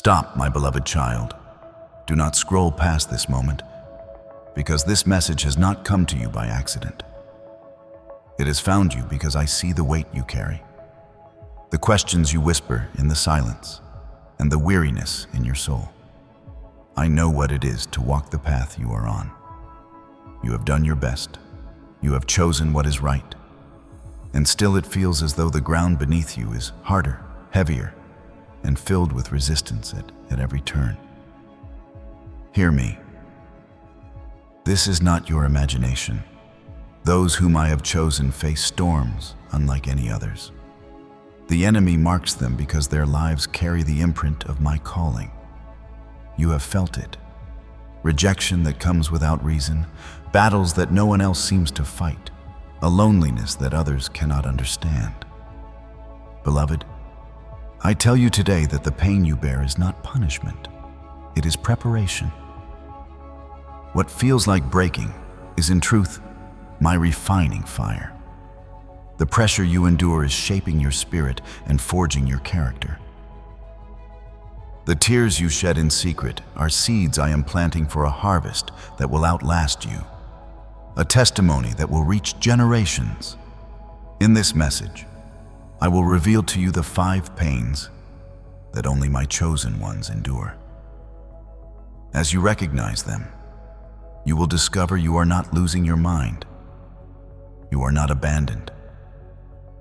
Stop, my beloved child. Do not scroll past this moment, because this message has not come to you by accident. It has found you because I see the weight you carry, the questions you whisper in the silence, and the weariness in your soul. I know what it is to walk the path you are on. You have done your best. You have chosen what is right. And still it feels as though the ground beneath you is harder, heavier, and filled with resistance at every turn. Hear me. This is not your imagination. Those whom I have chosen face storms unlike any others. The enemy marks them because their lives carry the imprint of my calling. You have felt it. Rejection that comes without reason, battles that no one else seems to fight, a loneliness that others cannot understand. Beloved, I tell you today that the pain you bear is not punishment. It is preparation. What feels like breaking is in truth my refining fire. The pressure you endure is shaping your spirit and forging your character. The tears you shed in secret are seeds I am planting for a harvest that will outlast you, a testimony that will reach generations. In this message, I will reveal to you the 5 pains that only my chosen ones endure. As you recognize them, you will discover you are not losing your mind. You are not abandoned,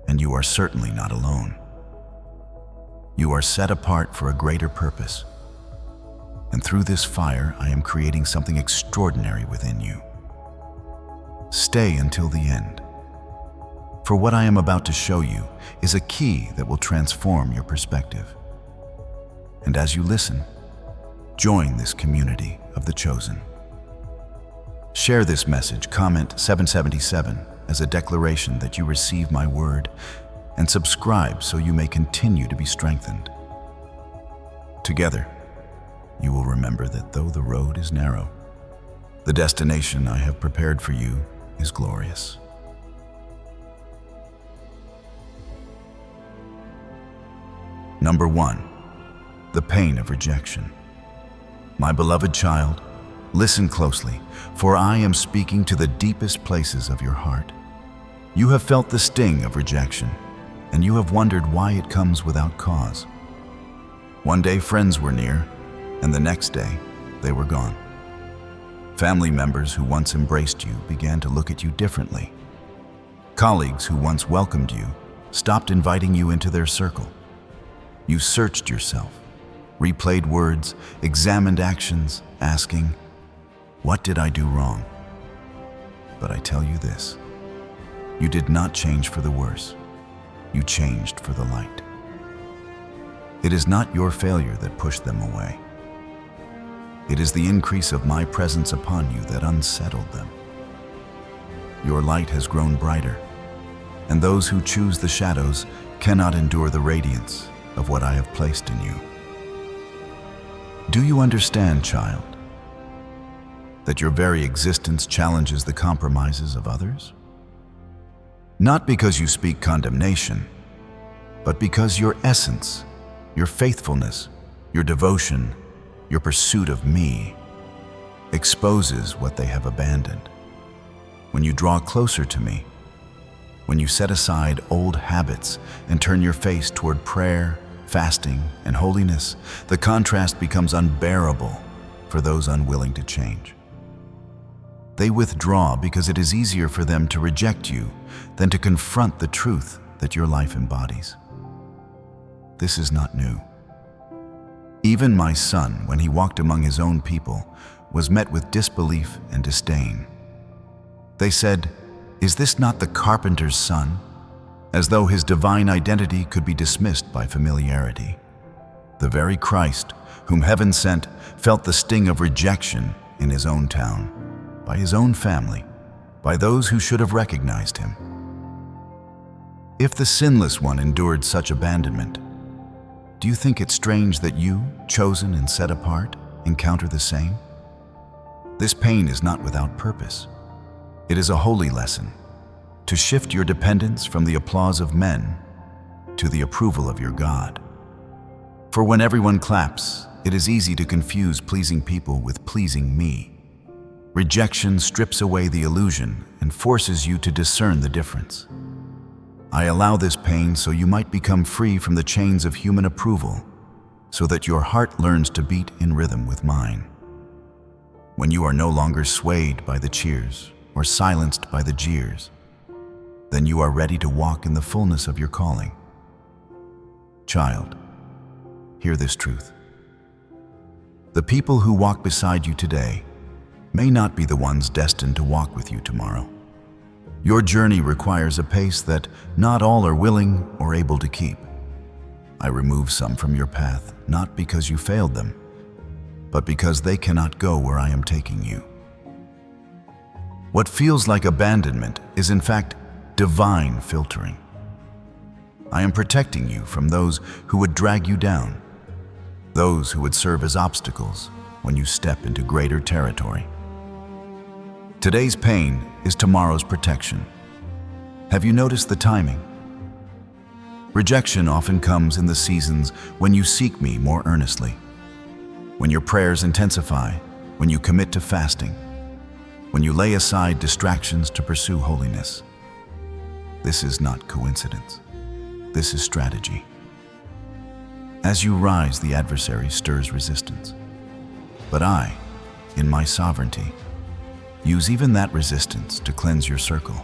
and you are certainly not alone. You are set apart for a greater purpose, and through this fire, I am creating something extraordinary within you. Stay until the end, for what I am about to show you is a key that will transform your perspective. And as you listen, join this community of the chosen. Share this message, comment 777 as a declaration that you receive my word, and subscribe so you may continue to be strengthened. Together, you will remember that though the road is narrow, the destination I have prepared for you is glorious. Number 1, the pain of rejection. My beloved child, listen closely, for I am speaking to the deepest places of your heart. You have felt the sting of rejection, and you have wondered why it comes without cause. One day friends were near, and the next day they were gone. Family members who once embraced you began to look at you differently. Colleagues who once welcomed you stopped inviting you into their circle. You searched yourself, replayed words, examined actions, asking, "What did I do wrong?" But I tell you this, you did not change for the worse. You changed for the light. It is not your failure that pushed them away. It is the increase of my presence upon you that unsettled them. Your light has grown brighter, and those who choose the shadows cannot endure the radiance of what I have placed in you. Do you understand, child, that your very existence challenges the compromises of others? Not because you speak condemnation, but because your essence, your faithfulness, your devotion, your pursuit of me exposes what they have abandoned. When you draw closer to me, when you set aside old habits and turn your face toward prayer, fasting, and holiness, the contrast becomes unbearable for those unwilling to change. They withdraw because it is easier for them to reject you than to confront the truth that your life embodies. This is not new. Even my son, when he walked among his own people, was met with disbelief and disdain. They said, "Is this not the carpenter's son?" As though his divine identity could be dismissed by familiarity. The very Christ, whom heaven sent, felt the sting of rejection in his own town, by his own family, by those who should have recognized him. If the sinless one endured such abandonment, do you think it strange that you, chosen and set apart, encounter the same? This pain is not without purpose. It is a holy lesson, to shift your dependence from the applause of men to the approval of your God. For when everyone claps it is easy to confuse pleasing people with pleasing me. Rejection strips away the illusion and forces you to discern the difference. I allow this pain so you might become free from the chains of human approval, so that your heart learns to beat in rhythm with mine. When you are no longer swayed by the cheers or silenced by the jeers, then you are ready to walk in the fullness of your calling. Child, hear this truth. The people who walk beside you today may not be the ones destined to walk with you tomorrow. Your journey requires a pace that not all are willing or able to keep. I remove some from your path, not because you failed them, but because they cannot go where I am taking you. What feels like abandonment is in fact divine filtering. I am protecting you from those who would drag you down, those who would serve as obstacles when you step into greater territory. Today's pain is tomorrow's protection. Have you noticed the timing? Rejection often comes in the seasons when you seek me more earnestly, when your prayers intensify, when you commit to fasting, when you lay aside distractions to pursue holiness. This is not coincidence. This is strategy. As you rise, the adversary stirs resistance. But I, in my sovereignty, use even that resistance to cleanse your circle.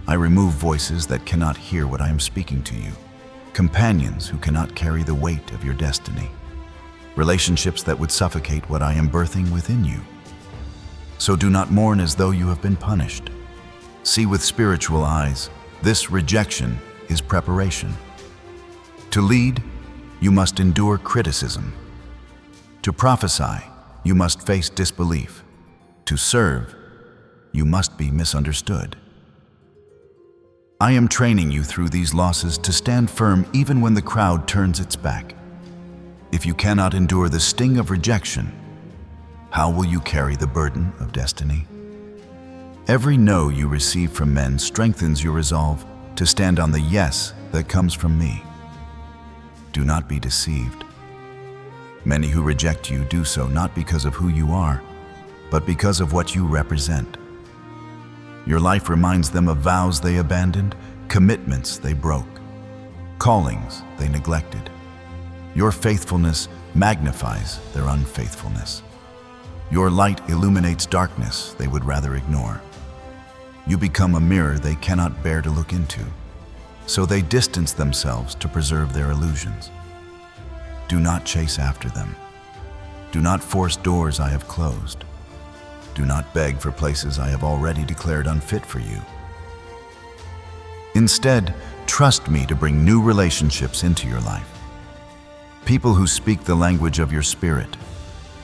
I remove voices that cannot hear what I am speaking to you, companions who cannot carry the weight of your destiny, relationships that would suffocate what I am birthing within you. So do not mourn as though you have been punished. See with spiritual eyes, this rejection is preparation. To lead, you must endure criticism. To prophesy, you must face disbelief. To serve, you must be misunderstood. I am training you through these losses to stand firm even when the crowd turns its back. If you cannot endure the sting of rejection, how will you carry the burden of destiny? Every no you receive from men strengthens your resolve to stand on the yes that comes from me. Do not be deceived. Many who reject you do so not because of who you are, but because of what you represent. Your life reminds them of vows they abandoned, commitments they broke, callings they neglected. Your faithfulness magnifies their unfaithfulness. Your light illuminates darkness they would rather ignore. You become a mirror they cannot bear to look into, so they distance themselves to preserve their illusions. Do not chase after them. Do not force doors I have closed. Do not beg for places I have already declared unfit for you. Instead, trust me to bring new relationships into your life. People who speak the language of your spirit,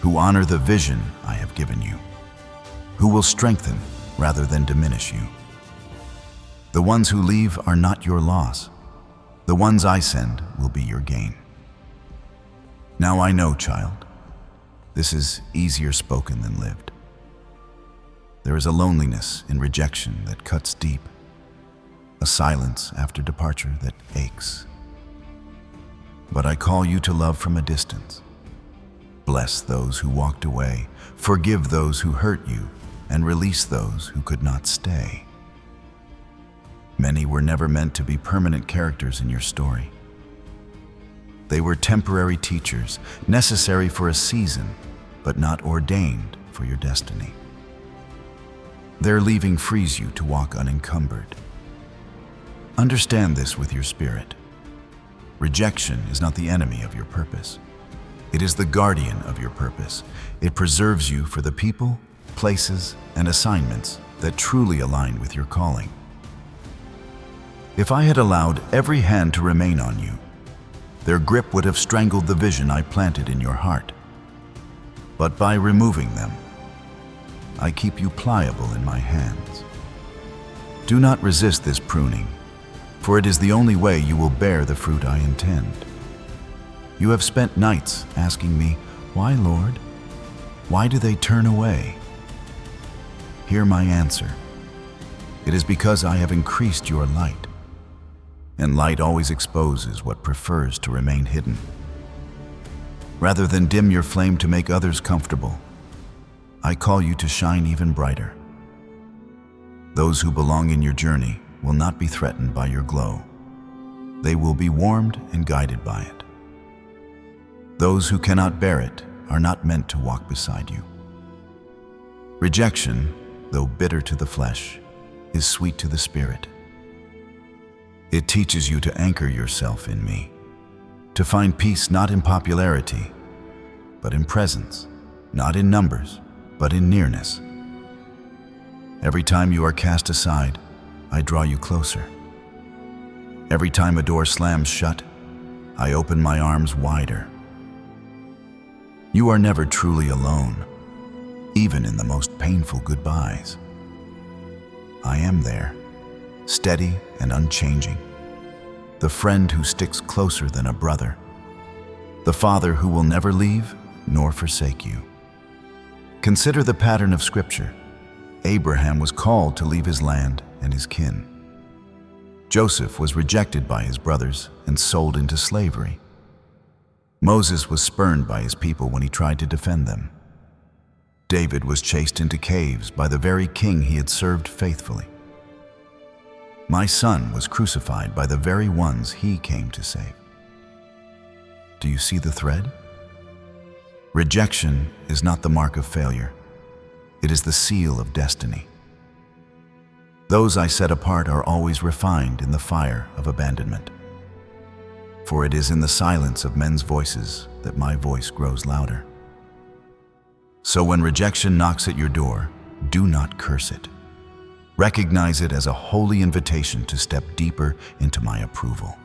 who honor the vision I have given you, who will strengthen rather than diminish you. The ones who leave are not your loss. The ones I send will be your gain. Now I know, child, this is easier spoken than lived. There is a loneliness in rejection that cuts deep, a silence after departure that aches. But I call you to love from a distance. Bless those who walked away, forgive those who hurt you, and release those who could not stay. Many were never meant to be permanent characters in your story. They were temporary teachers, necessary for a season, but not ordained for your destiny. Their leaving frees you to walk unencumbered. Understand this with your spirit. Rejection is not the enemy of your purpose. It is the guardian of your purpose. It preserves you for the people, places, and assignments that truly align with your calling. If I had allowed every hand to remain on you, their grip would have strangled the vision I planted in your heart. But by removing them, I keep you pliable in my hands. Do not resist this pruning, for it is the only way you will bear the fruit I intend. You have spent nights asking me, "Why, Lord? Why do they turn away?" Hear my answer. It is because I have increased your light, and light always exposes what prefers to remain hidden. Rather than dim your flame to make others comfortable, I call you to shine even brighter. Those who belong in your journey will not be threatened by your glow. They will be warmed and guided by it. Those who cannot bear it are not meant to walk beside you. Rejection, though bitter to the flesh, is sweet to the spirit. It teaches you to anchor yourself in me, to find peace not in popularity, but in presence, not in numbers, but in nearness. Every time you are cast aside, I draw you closer. Every time a door slams shut, I open my arms wider. You are never truly alone, even in the most painful goodbyes. I am there, steady and unchanging, the friend who sticks closer than a brother, the father who will never leave nor forsake you. Consider the pattern of Scripture. Abraham was called to leave his land and his kin. Joseph was rejected by his brothers and sold into slavery. Moses was spurned by his people when he tried to defend them. David was chased into caves by the very king he had served faithfully. My son was crucified by the very ones he came to save. Do you see the thread? Rejection is not the mark of failure. It is the seal of destiny. Those I set apart are always refined in the fire of abandonment. For it is in the silence of men's voices that my voice grows louder. So when rejection knocks at your door, do not curse it. Recognize it as a holy invitation to step deeper into my approval.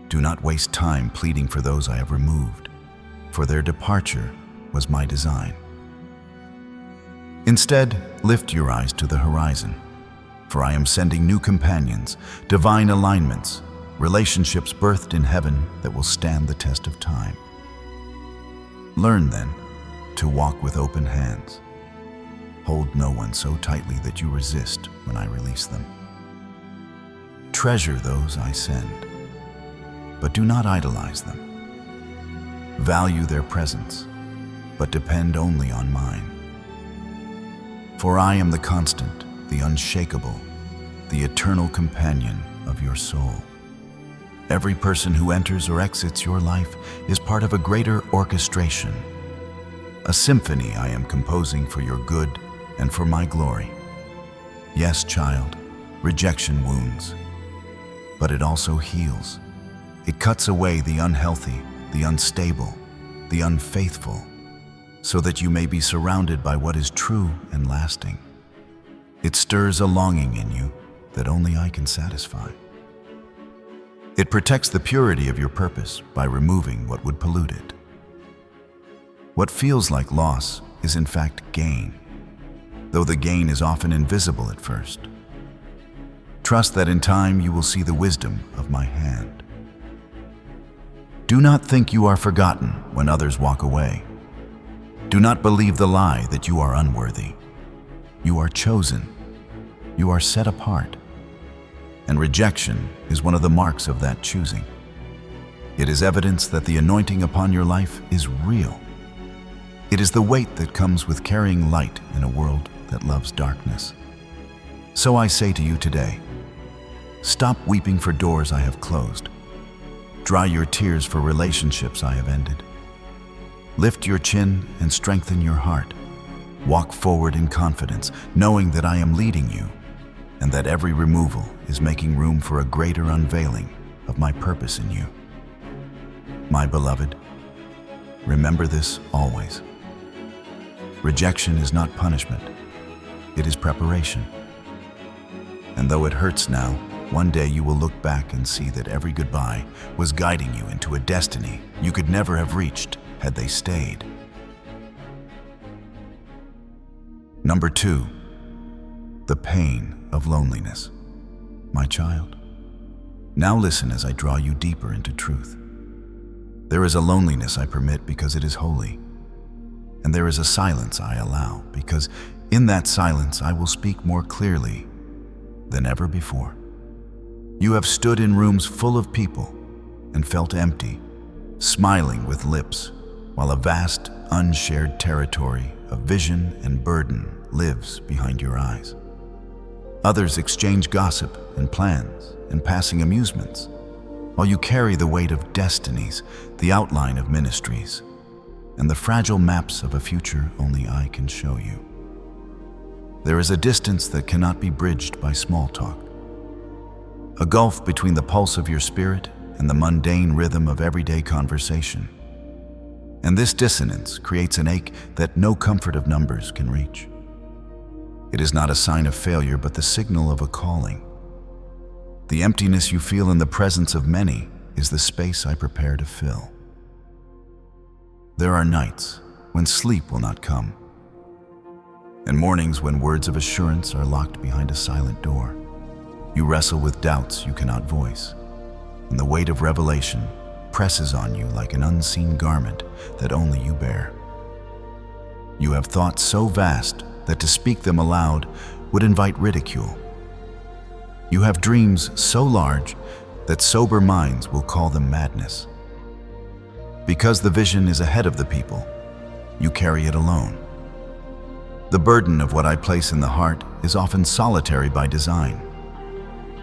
Do not waste time pleading for those I have removed, for their departure was my design. Instead, lift your eyes to the horizon, for I am sending new companions, divine alignments, relationships birthed in heaven that will stand the test of time. Learn then to walk with open hands. Hold no one so tightly that you resist when I release them. Treasure those I send, but do not idolize them. Value their presence, but depend only on mine. For I am the constant, the unshakable, the eternal companion of your soul. Every person who enters or exits your life is part of a greater orchestration, a symphony I am composing for your good and for my glory. Yes, child, rejection wounds, but it also heals. It cuts away the unhealthy, the unstable, the unfaithful, so that you may be surrounded by what is true and lasting. It stirs a longing in you that only I can satisfy. It protects the purity of your purpose by removing what would pollute it. What feels like loss is in fact gain, though the gain is often invisible at first. Trust that in time you will see the wisdom of my hand. Do not think you are forgotten when others walk away. Do not believe the lie that you are unworthy. You are chosen. You are set apart. And rejection is one of the marks of that choosing. It is evidence that the anointing upon your life is real. It is the weight that comes with carrying light in a world that loves darkness. So I say to you today, stop weeping for doors I have closed. Dry your tears for relationships I have ended. Lift your chin and strengthen your heart. Walk forward in confidence, knowing that I am leading you, and that every removal is making room for a greater unveiling of my purpose in you. My beloved, remember this always. Rejection is not punishment, it is preparation. And though it hurts now, one day you will look back and see that every goodbye was guiding you into a destiny you could never have reached had they stayed. Number 2, the pain of loneliness. My child, now listen as I draw you deeper into truth. There is a loneliness I permit because it is holy, and there is a silence I allow because in that silence I will speak more clearly than ever before. You have stood in rooms full of people and felt empty, smiling with lips, while a vast, unshared territory of vision and burden lives behind your eyes. Others exchange gossip and plans and passing amusements, while you carry the weight of destinies, the outline of ministries, and the fragile maps of a future only I can show you. There is a distance that cannot be bridged by small talk, a gulf between the pulse of your spirit and the mundane rhythm of everyday conversation. And this dissonance creates an ache that no comfort of numbers can reach. It is not a sign of failure, but the signal of a calling. The emptiness you feel in the presence of many is the space I prepare to fill. There are nights when sleep will not come, and mornings when words of assurance are locked behind a silent door. You wrestle with doubts you cannot voice, and the weight of revelation presses on you like an unseen garment that only you bear. You have thoughts so vast that to speak them aloud would invite ridicule. You have dreams so large that sober minds will call them madness. Because the vision is ahead of the people, you carry it alone. The burden of what I place in the heart is often solitary by design,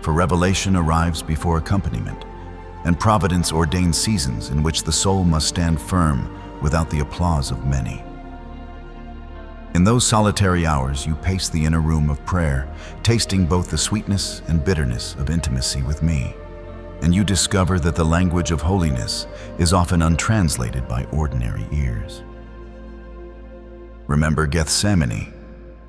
for revelation arrives before accompaniment, and providence ordains seasons in which the soul must stand firm without the applause of many. In those solitary hours, you pace the inner room of prayer, tasting both the sweetness and bitterness of intimacy with me, and you discover that the language of holiness is often untranslated by ordinary ears. Remember Gethsemane,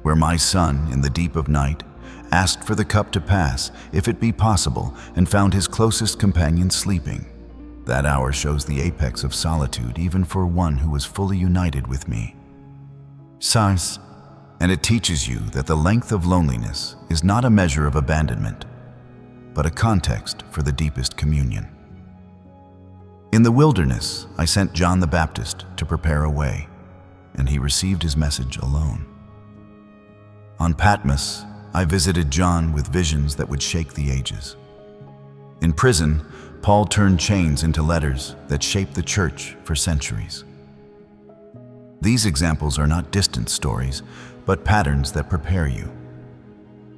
where my son, in the deep of night, asked for the cup to pass, if it be possible, and found his closest companion sleeping. That hour shows the apex of solitude, even for one who was fully united with me. Sighs, and it teaches you that the length of loneliness is not a measure of abandonment, but a context for the deepest communion. In the wilderness, I sent John the Baptist to prepare a way, and he received his message alone. On Patmos, I visited John with visions that would shake the ages. In prison, Paul turned chains into letters that shaped the church for centuries. These examples are not distant stories, but patterns that prepare you.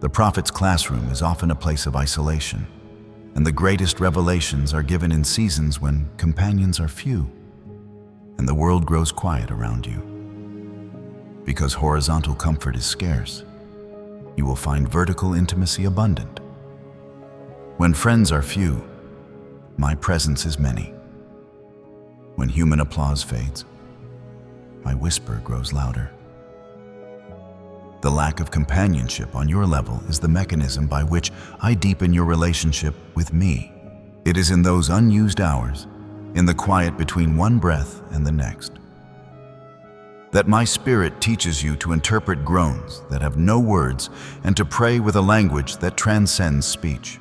The prophet's classroom is often a place of isolation, and the greatest revelations are given in seasons when companions are few, and the world grows quiet around you. Because horizontal comfort is scarce, you will find vertical intimacy abundant. When friends are few, my presence is many. When human applause fades, my whisper grows louder. The lack of companionship on your level is the mechanism by which I deepen your relationship with me. It is in those unused hours, in the quiet between one breath and the next, that my spirit teaches you to interpret groans that have no words and to pray with a language that transcends speech.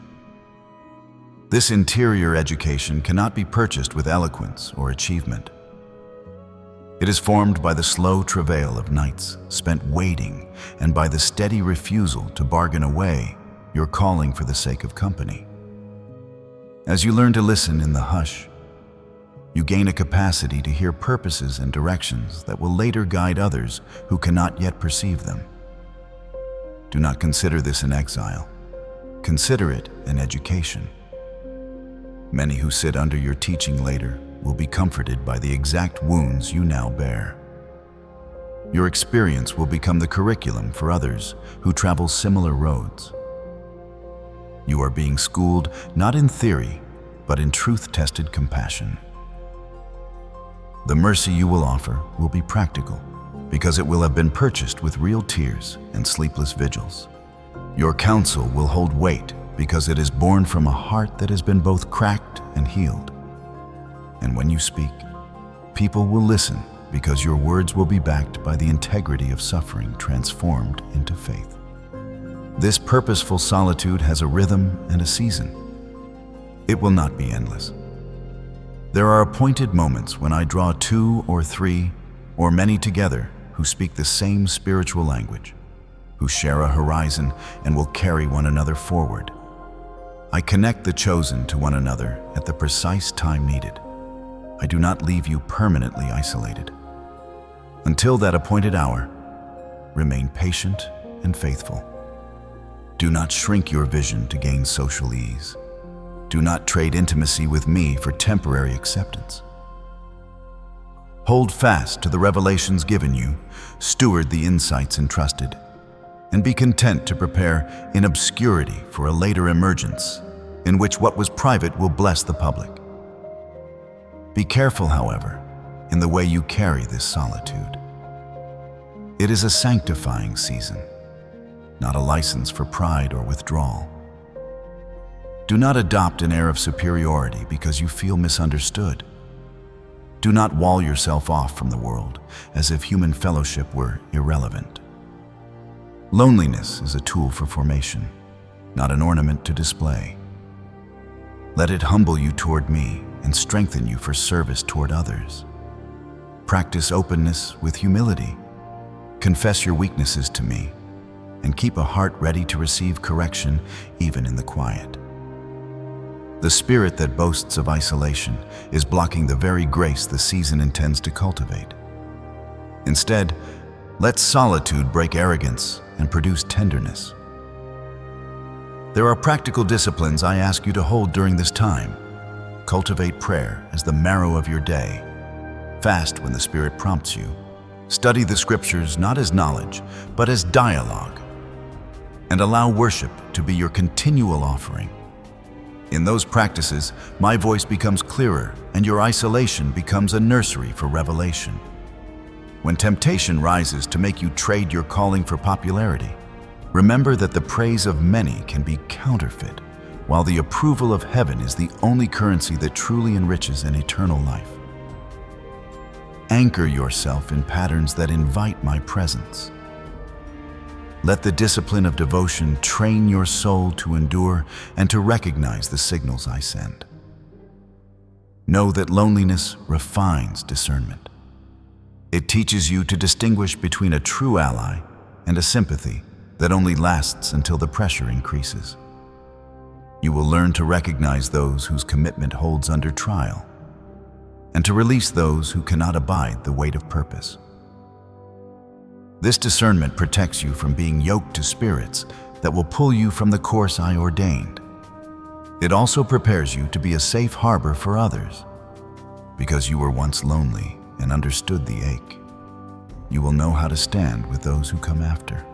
This interior education cannot be purchased with eloquence or achievement. It is formed by the slow travail of nights spent waiting and by the steady refusal to bargain away your calling for the sake of company. As you learn to listen in the hush, you gain a capacity to hear purposes and directions that will later guide others who cannot yet perceive them. Do not consider this an exile. Consider it an education. Many who sit under your teaching later will be comforted by the exact wounds you now bear. Your experience will become the curriculum for others who travel similar roads. You are being schooled not in theory, but in truth-tested compassion. The mercy you will offer will be practical, because it will have been purchased with real tears and sleepless vigils. Your counsel will hold weight because it is born from a heart that has been both cracked and healed. And when you speak, people will listen because your words will be backed by the integrity of suffering transformed into faith. This purposeful solitude has a rhythm and a season. It will not be endless. There are appointed moments when I draw 2 or 3 or many together who speak the same spiritual language, who share a horizon and will carry one another forward. I connect the chosen to one another at the precise time needed. I do not leave you permanently isolated. Until that appointed hour, remain patient and faithful. Do not shrink your vision to gain social ease. Do not trade intimacy with me for temporary acceptance. Hold fast to the revelations given you, steward the insights entrusted, and be content to prepare in obscurity for a later emergence in which what was private will bless the public. Be careful, however, in the way you carry this solitude. It is a sanctifying season, not a license for pride or withdrawal. Do not adopt an air of superiority because you feel misunderstood. Do not wall yourself off from the world as if human fellowship were irrelevant. Loneliness is a tool for formation, not an ornament to display. Let it humble you toward me and strengthen you for service toward others. Practice openness with humility. Confess your weaknesses to me, and keep a heart ready to receive correction even in the quiet. The spirit that boasts of isolation is blocking the very grace the season intends to cultivate. Instead, let solitude break arrogance and produce tenderness. There are practical disciplines I ask you to hold during this time. Cultivate prayer as the marrow of your day. Fast when the Spirit prompts you. Study the Scriptures not as knowledge, but as dialogue. And allow worship to be your continual offering. In those practices, my voice becomes clearer and your isolation becomes a nursery for revelation. When temptation rises to make you trade your calling for popularity, remember that the praise of many can be counterfeit, while the approval of heaven is the only currency that truly enriches an eternal life. Anchor yourself in patterns that invite my presence. Let the discipline of devotion train your soul to endure and to recognize the signals I send. Know that loneliness refines discernment. It teaches you to distinguish between a true ally and a sympathy that only lasts until the pressure increases. You will learn to recognize those whose commitment holds under trial, and to release those who cannot abide the weight of purpose. This discernment protects you from being yoked to spirits that will pull you from the course I ordained. It also prepares you to be a safe harbor for others. Because you were once lonely and understood the ache, you will know how to stand with those who come after,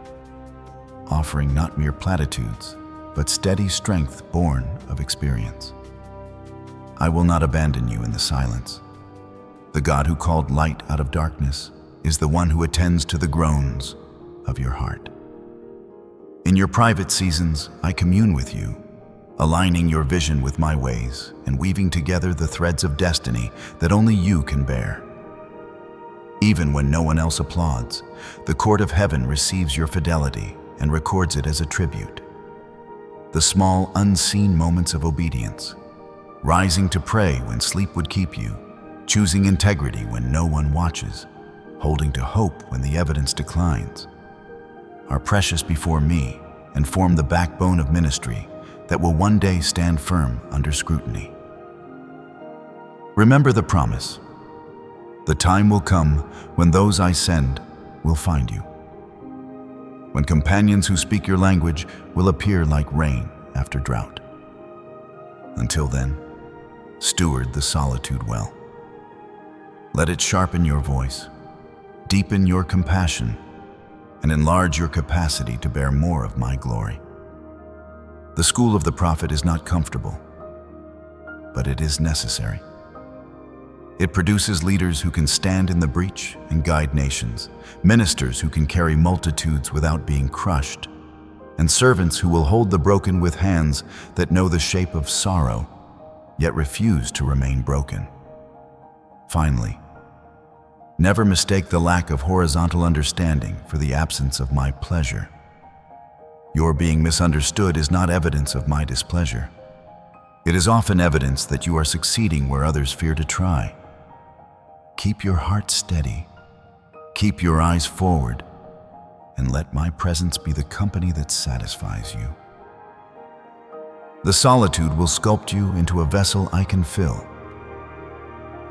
offering not mere platitudes, but steady strength born of experience. I will not abandon you in the silence. The God who called light out of darkness is the one who attends to the groans of your heart. In your private seasons, I commune with you, aligning your vision with my ways and weaving together the threads of destiny that only you can bear. Even when no one else applauds, the court of heaven receives your fidelity and records it as a tribute. The small, unseen moments of obedience, rising to pray when sleep would keep you, choosing integrity when no one watches, holding to hope when the evidence declines, are precious before me and form the backbone of ministry that will one day stand firm under scrutiny. Remember the promise. The time will come when those I send will find you, when companions who speak your language will appear like rain after drought. Until then, steward the solitude well. Let it sharpen your voice, deepen your compassion, and enlarge your capacity to bear more of my glory. The school of the prophet is not comfortable, but it is necessary. It produces leaders who can stand in the breach and guide nations, ministers who can carry multitudes without being crushed, and servants who will hold the broken with hands that know the shape of sorrow, yet refuse to remain broken. Finally, never mistake the lack of horizontal understanding for the absence of my pleasure. Your being misunderstood is not evidence of my displeasure. It is often evidence that you are succeeding where others fear to try. Keep your heart steady, keep your eyes forward, and let my presence be the company that satisfies you. The solitude will sculpt you into a vessel I can fill.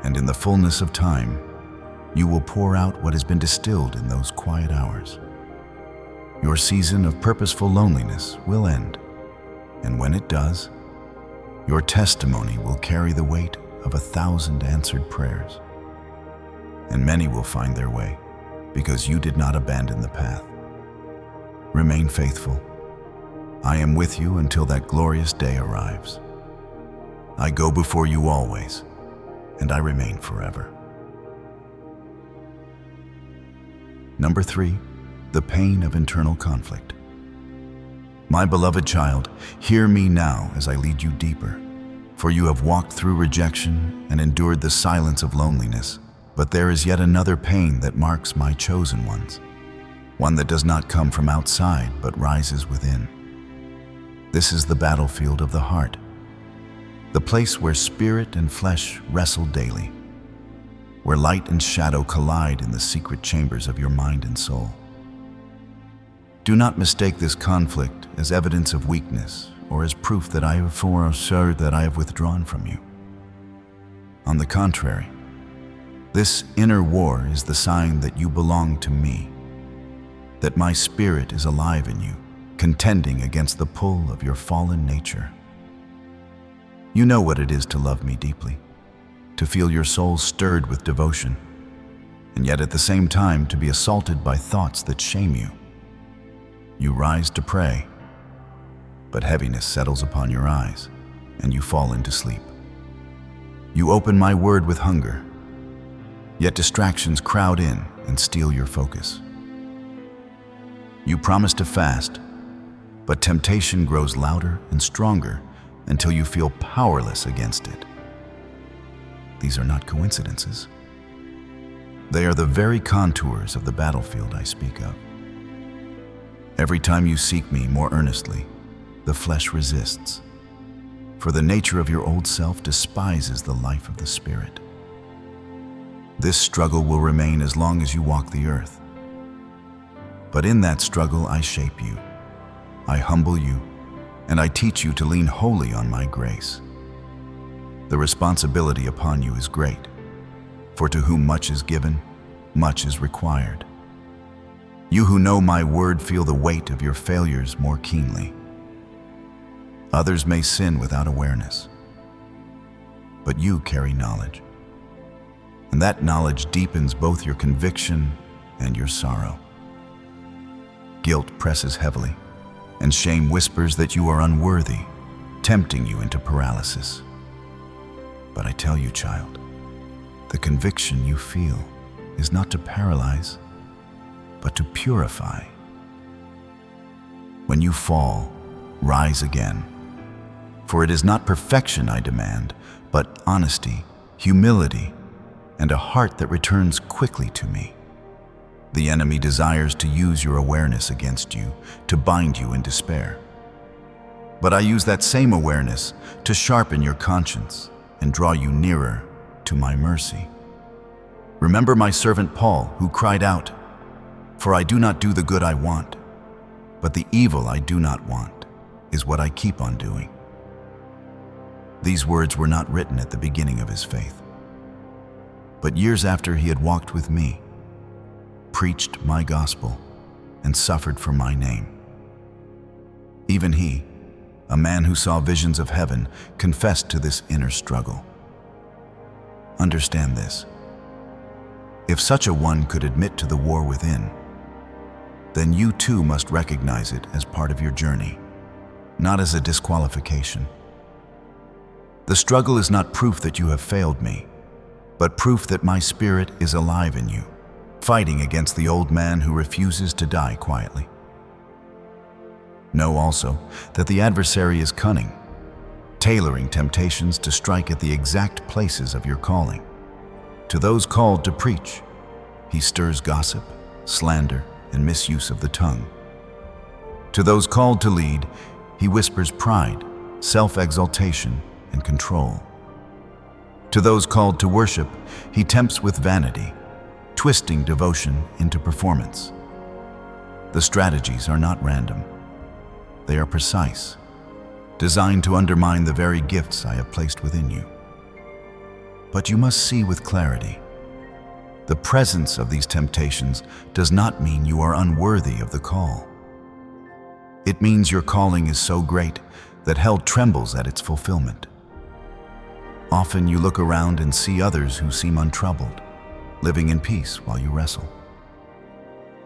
And in the fullness of time, you will pour out what has been distilled in those quiet hours. Your season of purposeful loneliness will end, and when it does, your testimony will carry the weight of 1,000 answered prayers. And many will find their way, because you did not abandon the path. Remain faithful. I am with you until that glorious day arrives. I go before you always, and I remain forever. Number 3, the pain of internal conflict. My beloved child, hear me now as I lead you deeper, for you have walked through rejection and endured the silence of loneliness, but there is yet another pain that marks my chosen ones, one that does not come from outside but rises within. This is the battlefield of the heart, the place where spirit and flesh wrestle daily, where light and shadow collide in the secret chambers of your mind and soul. Do not mistake this conflict as evidence of weakness or as proof that I have withdrawn from you. On the contrary, this inner war is the sign that you belong to me, that my spirit is alive in you, contending against the pull of your fallen nature. You know what it is to love me deeply, to feel your soul stirred with devotion, and yet at the same time to be assaulted by thoughts that shame you. You rise to pray, but heaviness settles upon your eyes, and you fall into sleep. You open my word with hunger, yet distractions crowd in and steal your focus. You promise to fast, but temptation grows louder and stronger until you feel powerless against it. These are not coincidences. They are the very contours of the battlefield I speak of. Every time you seek me more earnestly, the flesh resists, for the nature of your old self despises the life of the spirit. This struggle will remain as long as you walk the earth. But in that struggle I shape you, I humble you, and I teach you to lean wholly on my grace. The responsibility upon you is great, for to whom much is given, much is required. You who know my word feel the weight of your failures more keenly. Others may sin without awareness, but you carry knowledge, and that knowledge deepens both your conviction and your sorrow. Guilt presses heavily, and shame whispers that you are unworthy, tempting you into paralysis. But I tell you, child, the conviction you feel is not to paralyze, but to purify. When you fall, rise again. For it is not perfection I demand, but honesty, humility, and a heart that returns quickly to me. The enemy desires to use your awareness against you, to bind you in despair. But I use that same awareness to sharpen your conscience and draw you nearer to my mercy. Remember my servant Paul, who cried out, "For I do not do the good I want, but the evil I do not want is what I keep on doing." These words were not written at the beginning of his faith, but years after he had walked with me, preached my gospel, and suffered for my name. Even he, a man who saw visions of heaven, confessed to this inner struggle. Understand this. If such a one could admit to the war within, then you too must recognize it as part of your journey, not as a disqualification. The struggle is not proof that you have failed me, but proof that my spirit is alive in you, fighting against the old man who refuses to die quietly. Know also that the adversary is cunning, tailoring temptations to strike at the exact places of your calling. To those called to preach, he stirs gossip, slander, and misuse of the tongue. To those called to lead, he whispers pride, self-exaltation, and control. To those called to worship, he tempts with vanity, twisting devotion into performance. The strategies are not random. They are precise, designed to undermine the very gifts I have placed within you. but you must see with clarity. The presence of these temptations does not mean you are unworthy of the call. It means your calling is so great that hell trembles at its fulfillment. Often you look around and see others who seem untroubled, living in peace while you wrestle.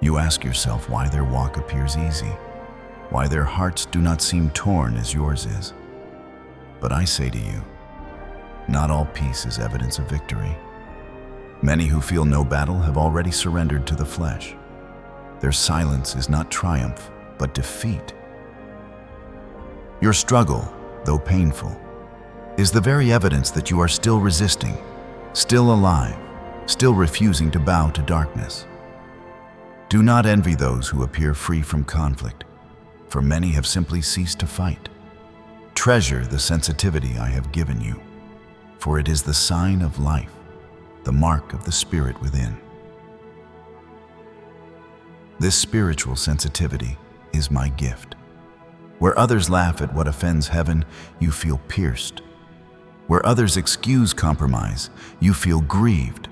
You ask yourself why their walk appears easy, why their hearts do not seem torn as yours is. But I say to you, not all peace is evidence of victory. Many who feel no battle have already surrendered to the flesh. Their silence is not triumph, but defeat. Your struggle, though painful, is the very evidence that you are still resisting, still alive, still refusing to bow to darkness. Do not envy those who appear free from conflict, for many have simply ceased to fight. Treasure the sensitivity I have given you, for it is the sign of life, the mark of the Spirit within. This spiritual sensitivity is my gift. Where others laugh at what offends heaven, you feel pierced. Where others excuse compromise, you feel grieved.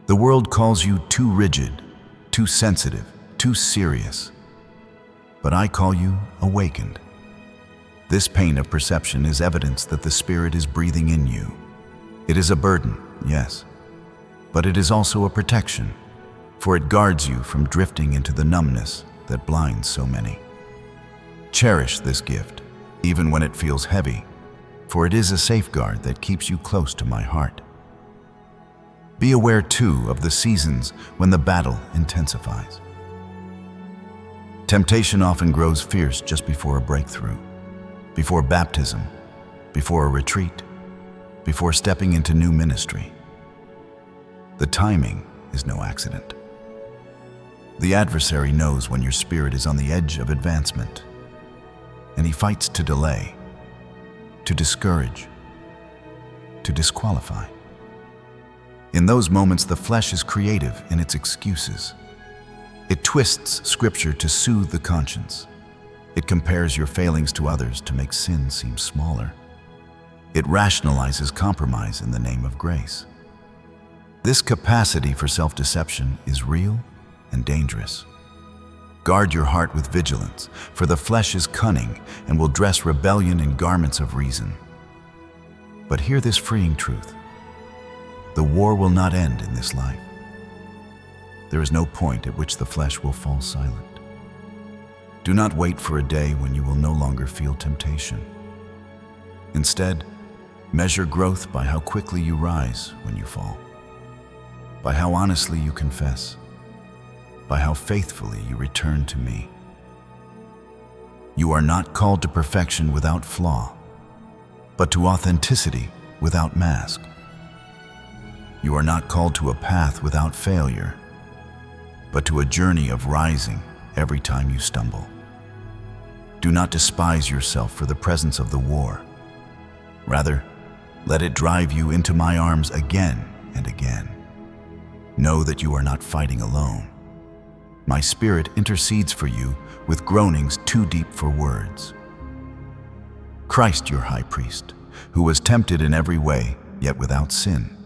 The world calls you too rigid, too sensitive, too serious. But I call you awakened. This pain of perception is evidence that the Spirit is breathing in you. It is a burden, yes, but it is also a protection, for it guards you from drifting into the numbness that blinds so many. Cherish this gift, even when it feels heavy, for it is a safeguard that keeps you close to my heart. Be aware, too, of the seasons when the battle intensifies. Temptation often grows fierce just before a breakthrough, before baptism, before a retreat, before stepping into new ministry. The timing is no accident. The adversary knows when your spirit is on the edge of advancement, and he fights to delay, to discourage, to disqualify. In those moments, the flesh is creative in its excuses. It twists Scripture to soothe the conscience. It compares your failings to others to make sin seem smaller. It rationalizes compromise in the name of grace. This capacity for self-deception is real and dangerous. Guard your heart with vigilance, for the flesh is cunning and will dress rebellion in garments of reason. But hear this freeing truth. The war will not end in this life. There is no point at which the flesh will fall silent. Do not wait for a day when you will no longer feel temptation. Instead, measure growth by how quickly you rise when you fall, by how honestly you confess, by how faithfully you return to me. You are not called to perfection without flaw, but to authenticity without mask. You are not called to a path without failure, but to a journey of rising every time you stumble. Do not despise yourself for the presence of the war. Rather, let it drive you into my arms again and again. Know that you are not fighting alone. My Spirit intercedes for you with groanings too deep for words. Christ, your high priest, who was tempted in every way, yet without sin,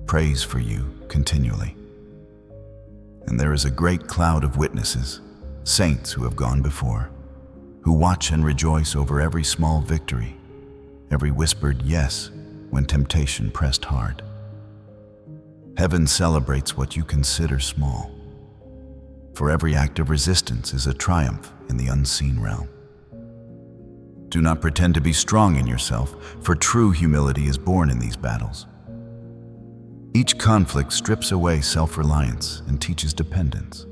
prays for you continually. And there is a great cloud of witnesses, saints who have gone before, who watch and rejoice over every small victory, every whispered yes when temptation pressed hard. Heaven celebrates what you consider small, for every act of resistance is a triumph in the unseen realm. Do not pretend to be strong in yourself, for true humility is born in these battles. Each conflict strips away self-reliance and teaches dependence.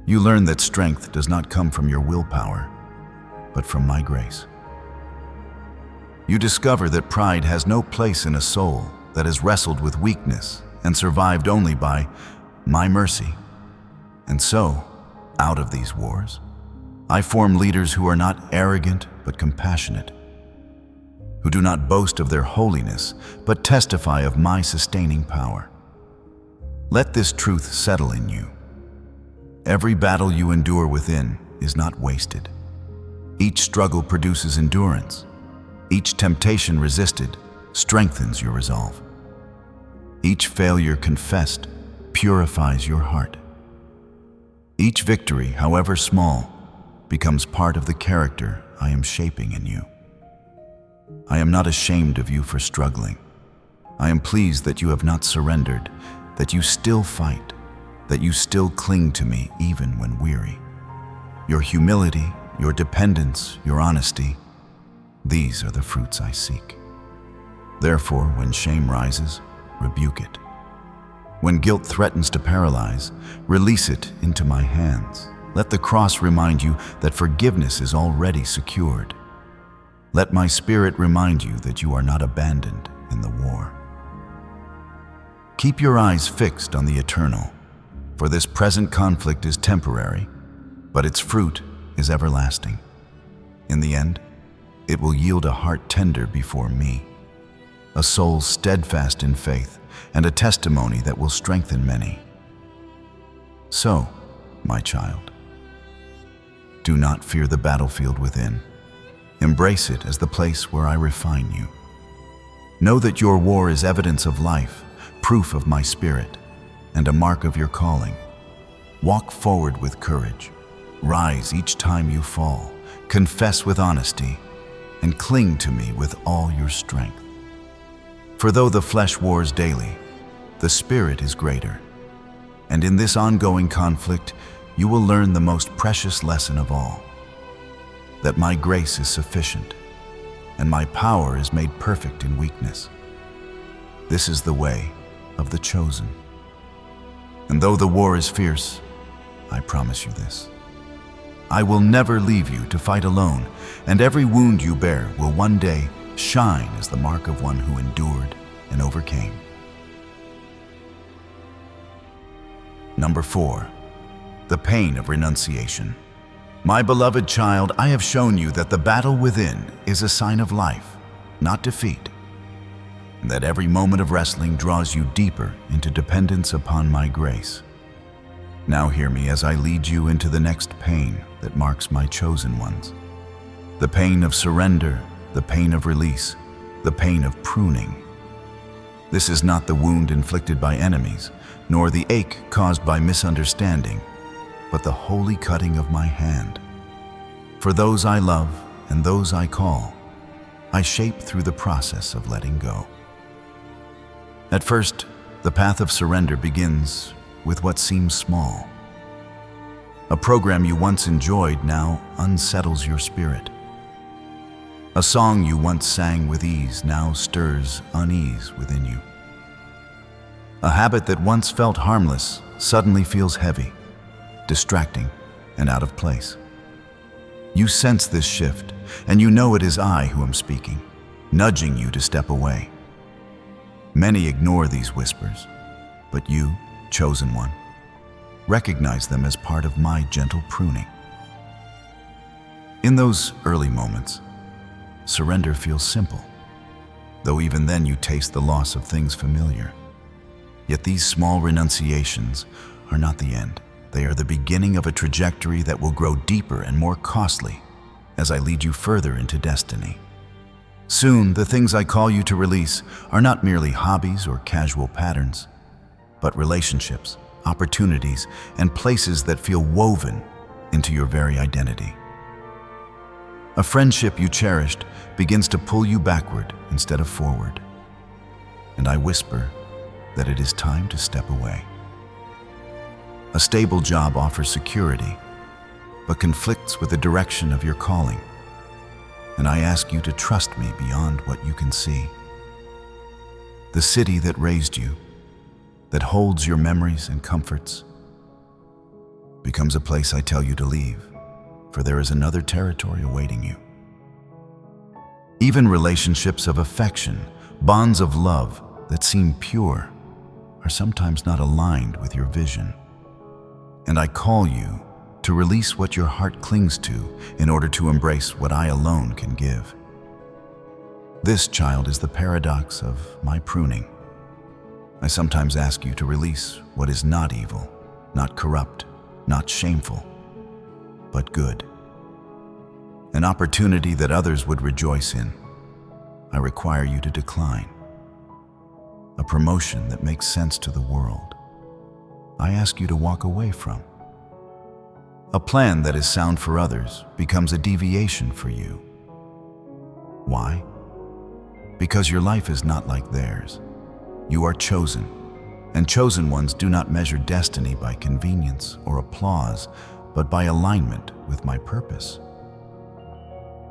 You learn that strength does not come from your willpower, but from my grace. You discover that pride has no place in a soul that has wrestled with weakness and survived only by my mercy. And so, out of these wars, I form leaders who are not arrogant but compassionate, who do not boast of their holiness, but testify of my sustaining power. Let this truth settle in you. Every battle you endure within is not wasted. Each struggle produces endurance. Each temptation resisted strengthens your resolve. Each failure confessed purifies your heart. Each victory, however small, becomes part of the character I am shaping in you. I am not ashamed of you for struggling. I am pleased that you have not surrendered, that you still fight, that you still cling to me even when weary. Your humility, your dependence, your honesty, these are the fruits I seek. Therefore, when shame rises, rebuke it. When guilt threatens to paralyze, release it into my hands. Let the cross remind you that forgiveness is already secured. Let my spirit remind you that you are not abandoned in the war. Keep your eyes fixed on the eternal, for this present conflict is temporary, but its fruit is everlasting. In the end, it will yield a heart tender before me, a soul steadfast in faith, and a testimony that will strengthen many. So, my child, do not fear the battlefield within. Embrace it as the place where I refine you. Know that your war is evidence of life, proof of my spirit, and a mark of your calling. Walk forward with courage. Rise each time you fall. Confess with honesty, and cling to me with all your strength. For though the flesh wars daily, the spirit is greater. And in this ongoing conflict, you will learn the most precious lesson of all, that my grace is sufficient, and my power is made perfect in weakness. This is the way of the chosen. And though the war is fierce, I promise you this: I will never leave you to fight alone, and every wound you bear will one day shine as the mark of one who endured and overcame. Number 4, the pain of renunciation. My beloved child, I have shown you that the battle within is a sign of life, not defeat, and that every moment of wrestling draws you deeper into dependence upon my grace. Now hear me as I lead you into the next pain that marks my chosen ones. The pain of surrender, the pain of release, the pain of pruning. This is not the wound inflicted by enemies, nor the ache caused by misunderstanding, but the holy cutting of my hand. For those I love and those I call, I shape through the process of letting go. At first, the path of surrender begins with what seems small. A program you once enjoyed now unsettles your spirit. A song you once sang with ease now stirs unease within you. A habit that once felt harmless suddenly feels heavy, distracting, and out of place. You sense this shift, and you know it is I who am speaking, nudging you to step away. Many ignore these whispers, but you, chosen one, recognize them as part of my gentle pruning. In those early moments, surrender feels simple, though even then you taste the loss of things familiar. Yet these small renunciations are not the end. They are the beginning of a trajectory that will grow deeper and more costly as I lead you further into destiny. Soon, the things I call you to release are not merely hobbies or casual patterns, but relationships, opportunities, and places that feel woven into your very identity. A friendship you cherished begins to pull you backward instead of forward, and I whisper that it is time to step away. A stable job offers security, but conflicts with the direction of your calling, and I ask you to trust me beyond what you can see. The city that raised you, that holds your memories and comforts, becomes a place I tell you to leave, for there is another territory awaiting you. Even relationships of affection, bonds of love that seem pure, are sometimes not aligned with your vision. And I call you to release what your heart clings to in order to embrace what I alone can give. This, child, is the paradox of my pruning. I sometimes ask you to release what is not evil, not corrupt, not shameful, but good. An opportunity that others would rejoice in. I require you to decline. A promotion that makes sense to the world, I ask you to walk away from. A plan that is sound for others becomes a deviation for you. Why? Because your life is not like theirs. You are chosen, and chosen ones do not measure destiny by convenience or applause, but by alignment with my purpose.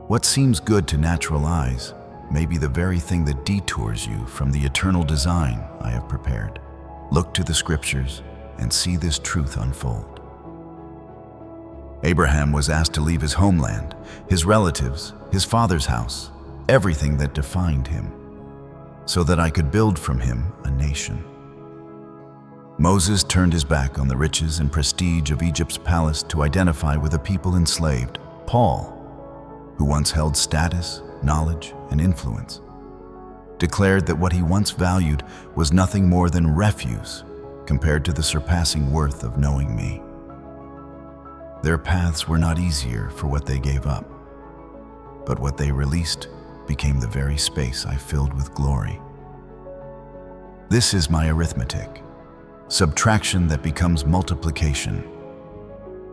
What seems good to natural eyes may be the very thing that detours you from the eternal design I have prepared. Look to the scriptures and see this truth unfold. Abraham was asked to leave his homeland, his relatives, his father's house, everything that defined him, so that I could build from him a nation. Moses turned his back on the riches and prestige of Egypt's palace to identify with a people enslaved. Paul, who once held status, knowledge, and influence, declared that what he once valued was nothing more than refuse compared to the surpassing worth of knowing me. Their paths were not easier for what they gave up, but what they released became the very space I filled with glory. This is my arithmetic, subtraction that becomes multiplication.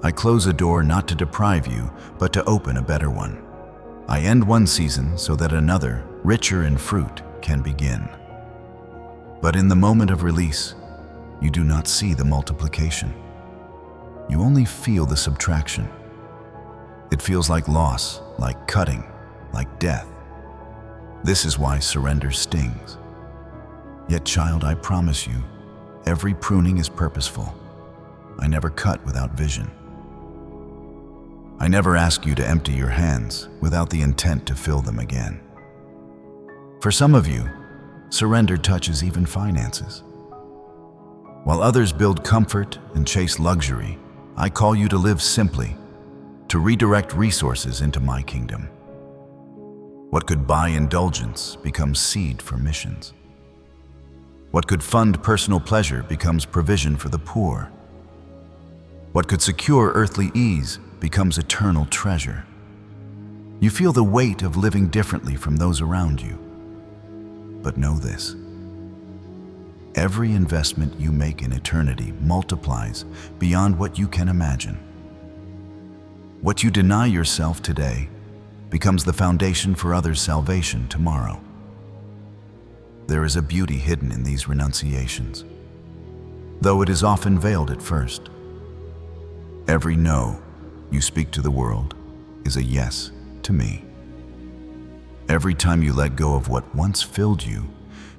I close a door not to deprive you, but to open a better one. I end one season so that another, richer in fruit, can begin. But in the moment of release, you do not see the multiplication. You only feel the subtraction. It feels like loss, like cutting, like death. This is why surrender stings. Yet, child, I promise you, every pruning is purposeful. I never cut without vision. I never ask you to empty your hands without the intent to fill them again. For some of you, surrender touches even finances. While others build comfort and chase luxury, I call you to live simply, to redirect resources into my kingdom. What could buy indulgence becomes seed for missions. What could fund personal pleasure becomes provision for the poor. What could secure earthly ease becomes eternal treasure. You feel the weight of living differently from those around you. But know this: every investment you make in eternity multiplies beyond what you can imagine. What you deny yourself today becomes the foundation for others' salvation tomorrow. There is a beauty hidden in these renunciations, though it is often veiled at first. Every no you speak to the world is a yes to me. Every time you let go of what once filled you,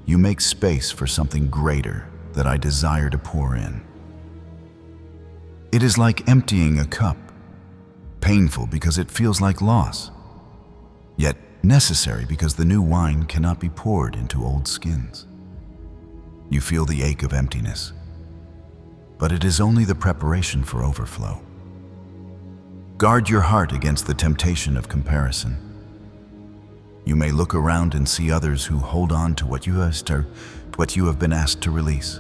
you make space for something greater that I desire to pour in. It is like emptying a cup, painful because it feels like loss, yet necessary because the new wine cannot be poured into old skins. You feel the ache of emptiness, but it is only the preparation for overflow. Guard your heart against the temptation of comparison. You may look around and see others who hold on to what you have been asked to release.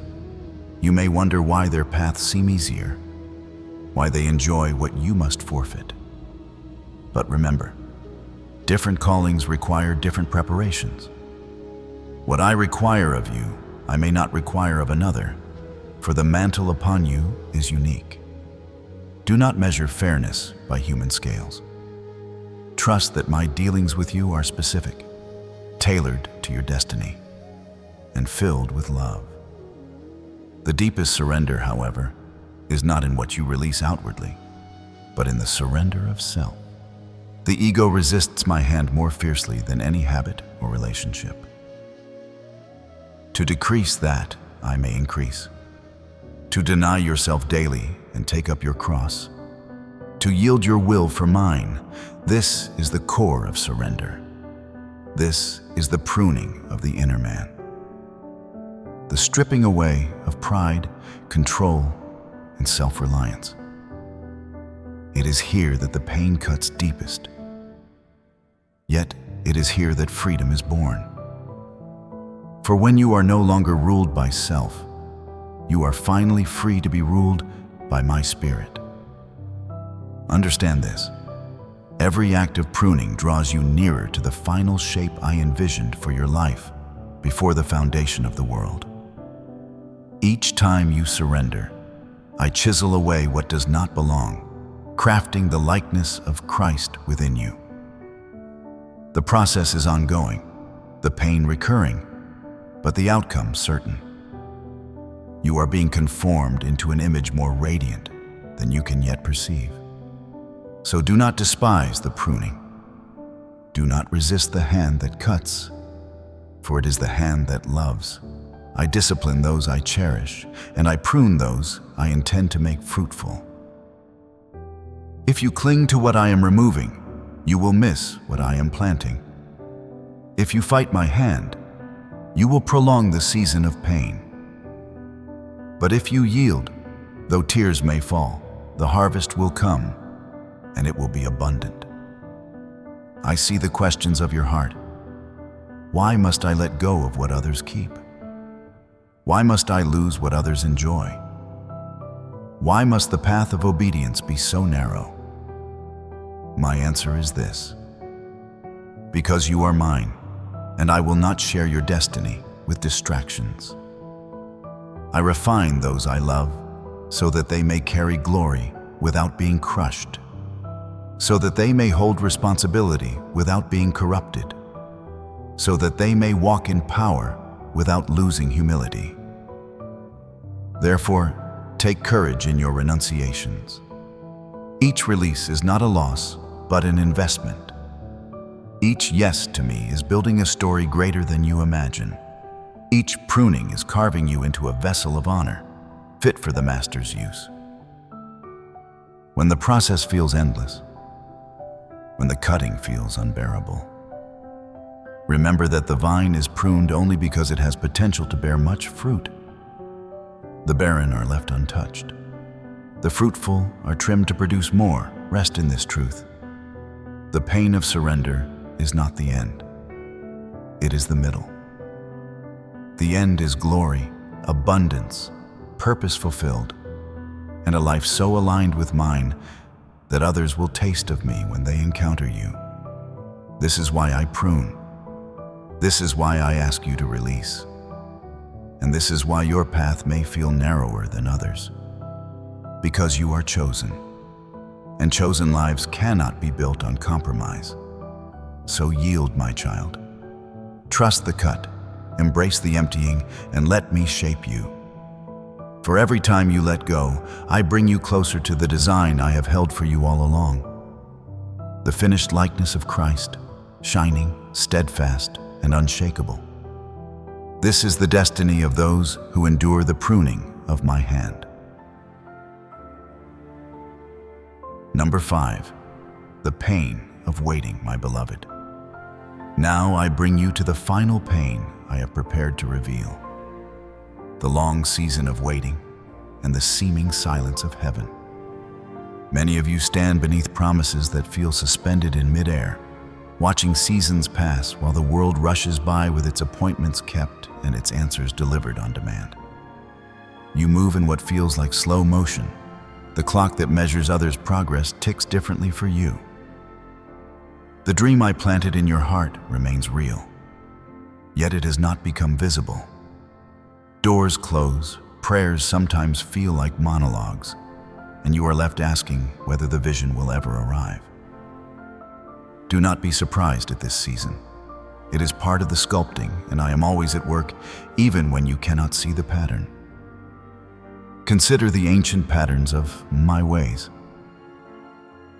You may wonder why their paths seem easier, why they enjoy what you must forfeit. But remember, different callings require different preparations. What I require of you, I may not require of another, for the mantle upon you is unique. Do not measure fairness by human scales. Trust that my dealings with you are specific, tailored to your destiny, and filled with love. The deepest surrender, however, is not in what you release outwardly, but in the surrender of self. The ego resists my hand more fiercely than any habit or relationship. To decrease that, I may increase. To deny yourself daily and take up your cross. To yield your will for mine. This is the core of surrender. This is the pruning of the inner man. The stripping away of pride, control, and self-reliance. It is here that the pain cuts deepest. Yet it is here that freedom is born. For when you are no longer ruled by self, you are finally free to be ruled by my spirit. Understand this: Every act of pruning draws you nearer to the final shape I envisioned for your life before the foundation of the world. Each time you surrender, I chisel away what does not belong, crafting the likeness of Christ within you. The process is ongoing, the pain recurring, but the outcome certain. You are being conformed into an image more radiant than you can yet perceive. So do not despise the pruning. Do not resist the hand that cuts, for it is the hand that loves. I discipline those I cherish, and I prune those I intend to make fruitful. If you cling to what I am removing, you will miss what I am planting. If you fight my hand, you will prolong the season of pain. But if you yield, though tears may fall, the harvest will come, and it will be abundant. I see the questions of your heart. Why must I let go of what others keep? Why must I lose what others enjoy? Why must the path of obedience be so narrow? My answer is this: because you are mine, and I will not share your destiny with distractions. I refine those I love so that they may carry glory without being crushed, so that they may hold responsibility without being corrupted, so that they may walk in power without losing humility. Therefore, take courage in your renunciations. Each release is not a loss, but an investment. Each yes to me is building a story greater than you imagine. Each pruning is carving you into a vessel of honor, fit for the Master's use. When the process feels endless, when the cutting feels unbearable, remember that the vine is pruned only because it has potential to bear much fruit. The barren are left untouched. The fruitful are trimmed to produce more. Rest in this truth. The pain of surrender is not the end. It is the middle. The end is glory, abundance, purpose fulfilled, and a life so aligned with mine that others will taste of me when they encounter you. This is why I prune. This is why I ask you to release. And this is why your path may feel narrower than others. Because you are chosen, and chosen lives cannot be built on compromise. So yield, my child. Trust the cut, embrace the emptying, and let me shape you. For every time you let go, I bring you closer to the design I have held for you all along. The finished likeness of Christ, shining, steadfast, and unshakable. This is the destiny of those who endure the pruning of my hand. Number 5, the pain of waiting, my beloved. Now I bring you to the final pain I have prepared to reveal. The long season of waiting and the seeming silence of heaven. Many of you stand beneath promises that feel suspended in midair, watching seasons pass while the world rushes by with its appointments kept and its answers delivered on demand. You move in what feels like slow motion. The clock that measures others' progress ticks differently for you. The dream I planted in your heart remains real, yet it has not become visible. Doors close, prayers sometimes feel like monologues, and you are left asking whether the vision will ever arrive. Do not be surprised at this season. It is part of the sculpting, and I am always at work, even when you cannot see the pattern. Consider the ancient patterns of my ways.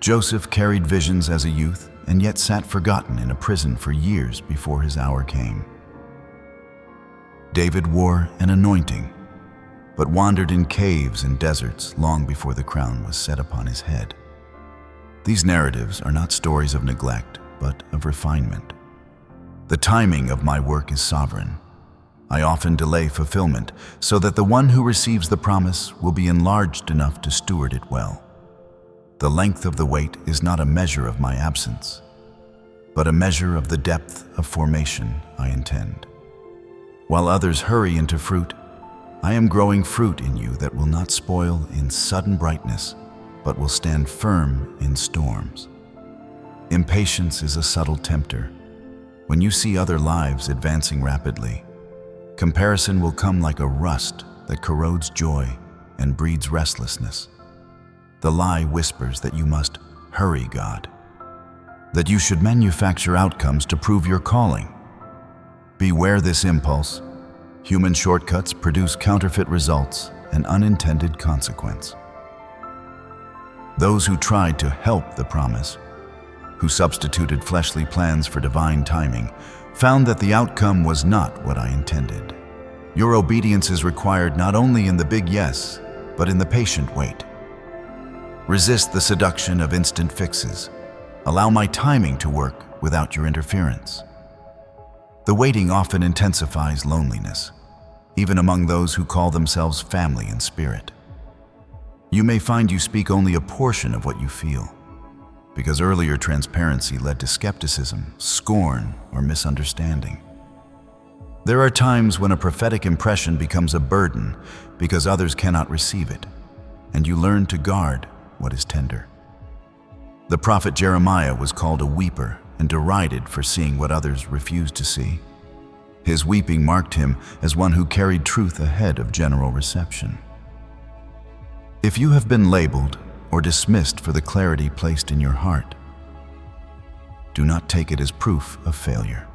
Joseph carried visions as a youth, and yet sat forgotten in a prison for years before his hour came. David wore an anointing, but wandered in caves and deserts long before the crown was set upon his head. These narratives are not stories of neglect, but of refinement. The timing of my work is sovereign. I often delay fulfillment so that the one who receives the promise will be enlarged enough to steward it well. The length of the wait is not a measure of my absence, but a measure of the depth of formation I intend. While others hurry into fruit, I am growing fruit in you that will not spoil in sudden brightness, but will stand firm in storms. Impatience is a subtle tempter. When you see other lives advancing rapidly, comparison will come like a rust that corrodes joy and breeds restlessness. The lie whispers that you must hurry God, that you should manufacture outcomes to prove your calling. Beware this impulse. Human shortcuts produce counterfeit results and unintended consequence. Those who tried to help the promise, who substituted fleshly plans for divine timing, found that the outcome was not what I intended. Your obedience is required not only in the big yes, but in the patient wait. Resist the seduction of instant fixes. Allow my timing to work without your interference. The waiting often intensifies loneliness, even among those who call themselves family in spirit. You may find you speak only a portion of what you feel, because earlier transparency led to skepticism, scorn, or misunderstanding. There are times when a prophetic impression becomes a burden because others cannot receive it, and you learn to guard what is tender. The prophet Jeremiah was called a weeper and derided for seeing what others refused to see. His weeping marked him as one who carried truth ahead of general reception. If you have been labeled or dismissed for the clarity placed in your heart, do not take it as proof of failure.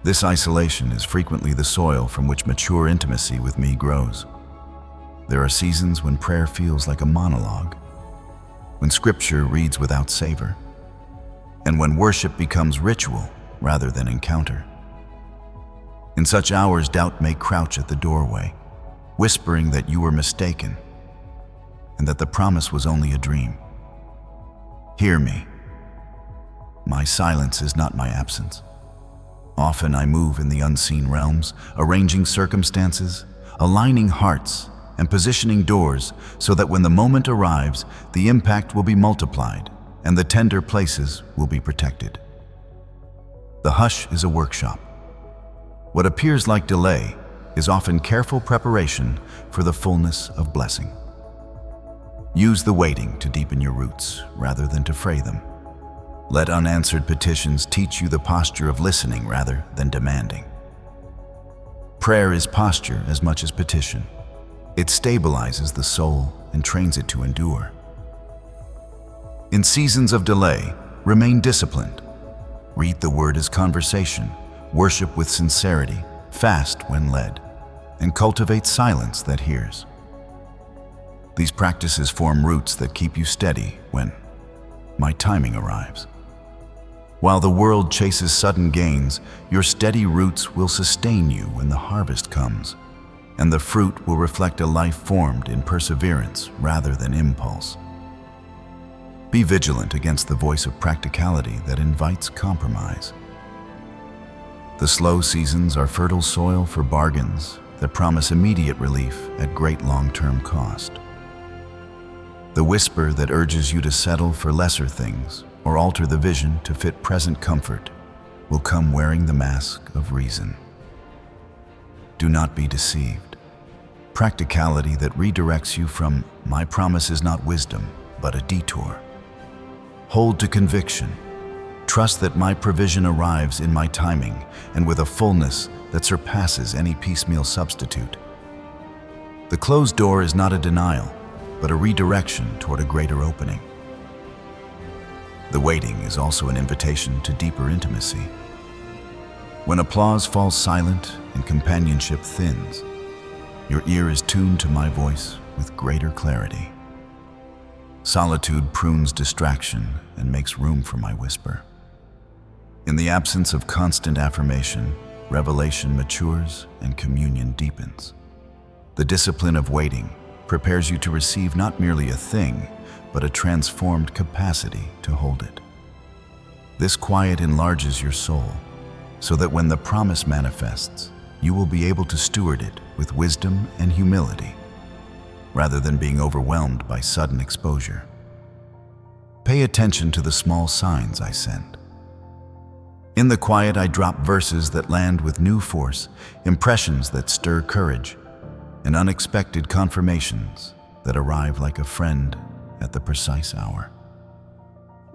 This isolation is frequently the soil from which mature intimacy with me grows. There are seasons when prayer feels like a monologue, when scripture reads without savor, and when worship becomes ritual rather than encounter. In such hours, doubt may crouch at the doorway, whispering that you were mistaken and that the promise was only a dream. Hear me. My silence is not my absence. Often I move in the unseen realms, arranging circumstances, aligning hearts, and positioning doors so that when the moment arrives, the impact will be multiplied and the tender places will be protected. The hush is a workshop. What appears like delay is often careful preparation for the fullness of blessing. Use the waiting to deepen your roots rather than to fray them. Let unanswered petitions teach you the posture of listening rather than demanding. Prayer is posture as much as petition. It stabilizes the soul and trains it to endure. In seasons of delay, remain disciplined. Read the word as conversation, worship with sincerity, fast when led, and cultivate silence that hears. These practices form roots that keep you steady when my timing arrives. While the world chases sudden gains, your steady roots will sustain you when the harvest comes, and the fruit will reflect a life formed in perseverance rather than impulse. Be vigilant against the voice of practicality that invites compromise. The slow seasons are fertile soil for bargains that promise immediate relief at great long-term cost. The whisper that urges you to settle for lesser things or alter the vision to fit present comfort will come wearing the mask of reason. Do not be deceived. Practicality that redirects you from my promise is not wisdom, but a detour. Hold to conviction. Trust that my provision arrives in my timing and with a fullness that surpasses any piecemeal substitute. The closed door is not a denial, but a redirection toward a greater opening. The waiting is also an invitation to deeper intimacy. When applause falls silent and companionship thins, your ear is tuned to my voice with greater clarity. Solitude prunes distraction and makes room for my whisper. In the absence of constant affirmation, revelation matures and communion deepens. The discipline of waiting prepares you to receive not merely a thing, but a transformed capacity to hold it. This quiet enlarges your soul, so that when the promise manifests, you will be able to steward it with wisdom and humility, rather than being overwhelmed by sudden exposure. Pay attention to the small signs I send. In the quiet, I drop verses that land with new force, impressions that stir courage, and unexpected confirmations that arrive like a friend at the precise hour.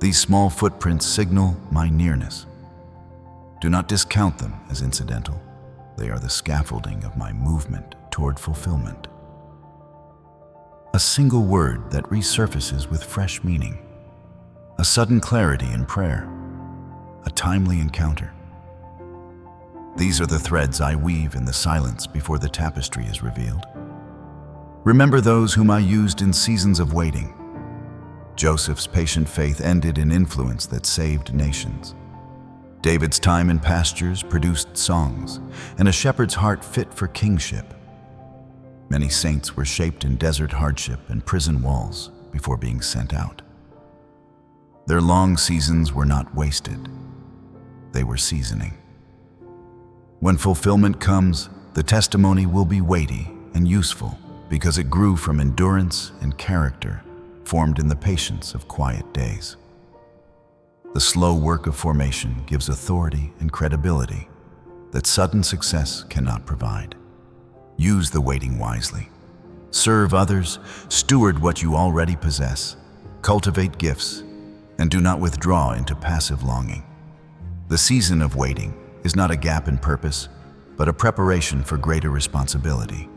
These small footprints signal my nearness. Do not discount them as incidental. They are the scaffolding of my movement toward fulfillment. A single word that resurfaces with fresh meaning. A sudden clarity in prayer. A timely encounter. These are the threads I weave in the silence before the tapestry is revealed. Remember those whom I used in seasons of waiting. Joseph's patient faith ended in influence that saved nations. David's time in pastures produced songs, and a shepherd's heart fit for kingship. Many saints were shaped in desert hardship and prison walls before being sent out. Their long seasons were not wasted. They were seasoning. When fulfillment comes, the testimony will be weighty and useful because it grew from endurance and character formed in the patience of quiet days. The slow work of formation gives authority and credibility that sudden success cannot provide. Use the waiting wisely. Serve others, steward what you already possess, cultivate gifts, and do not withdraw into passive longing. The season of waiting is not a gap in purpose, but a preparation for greater responsibility.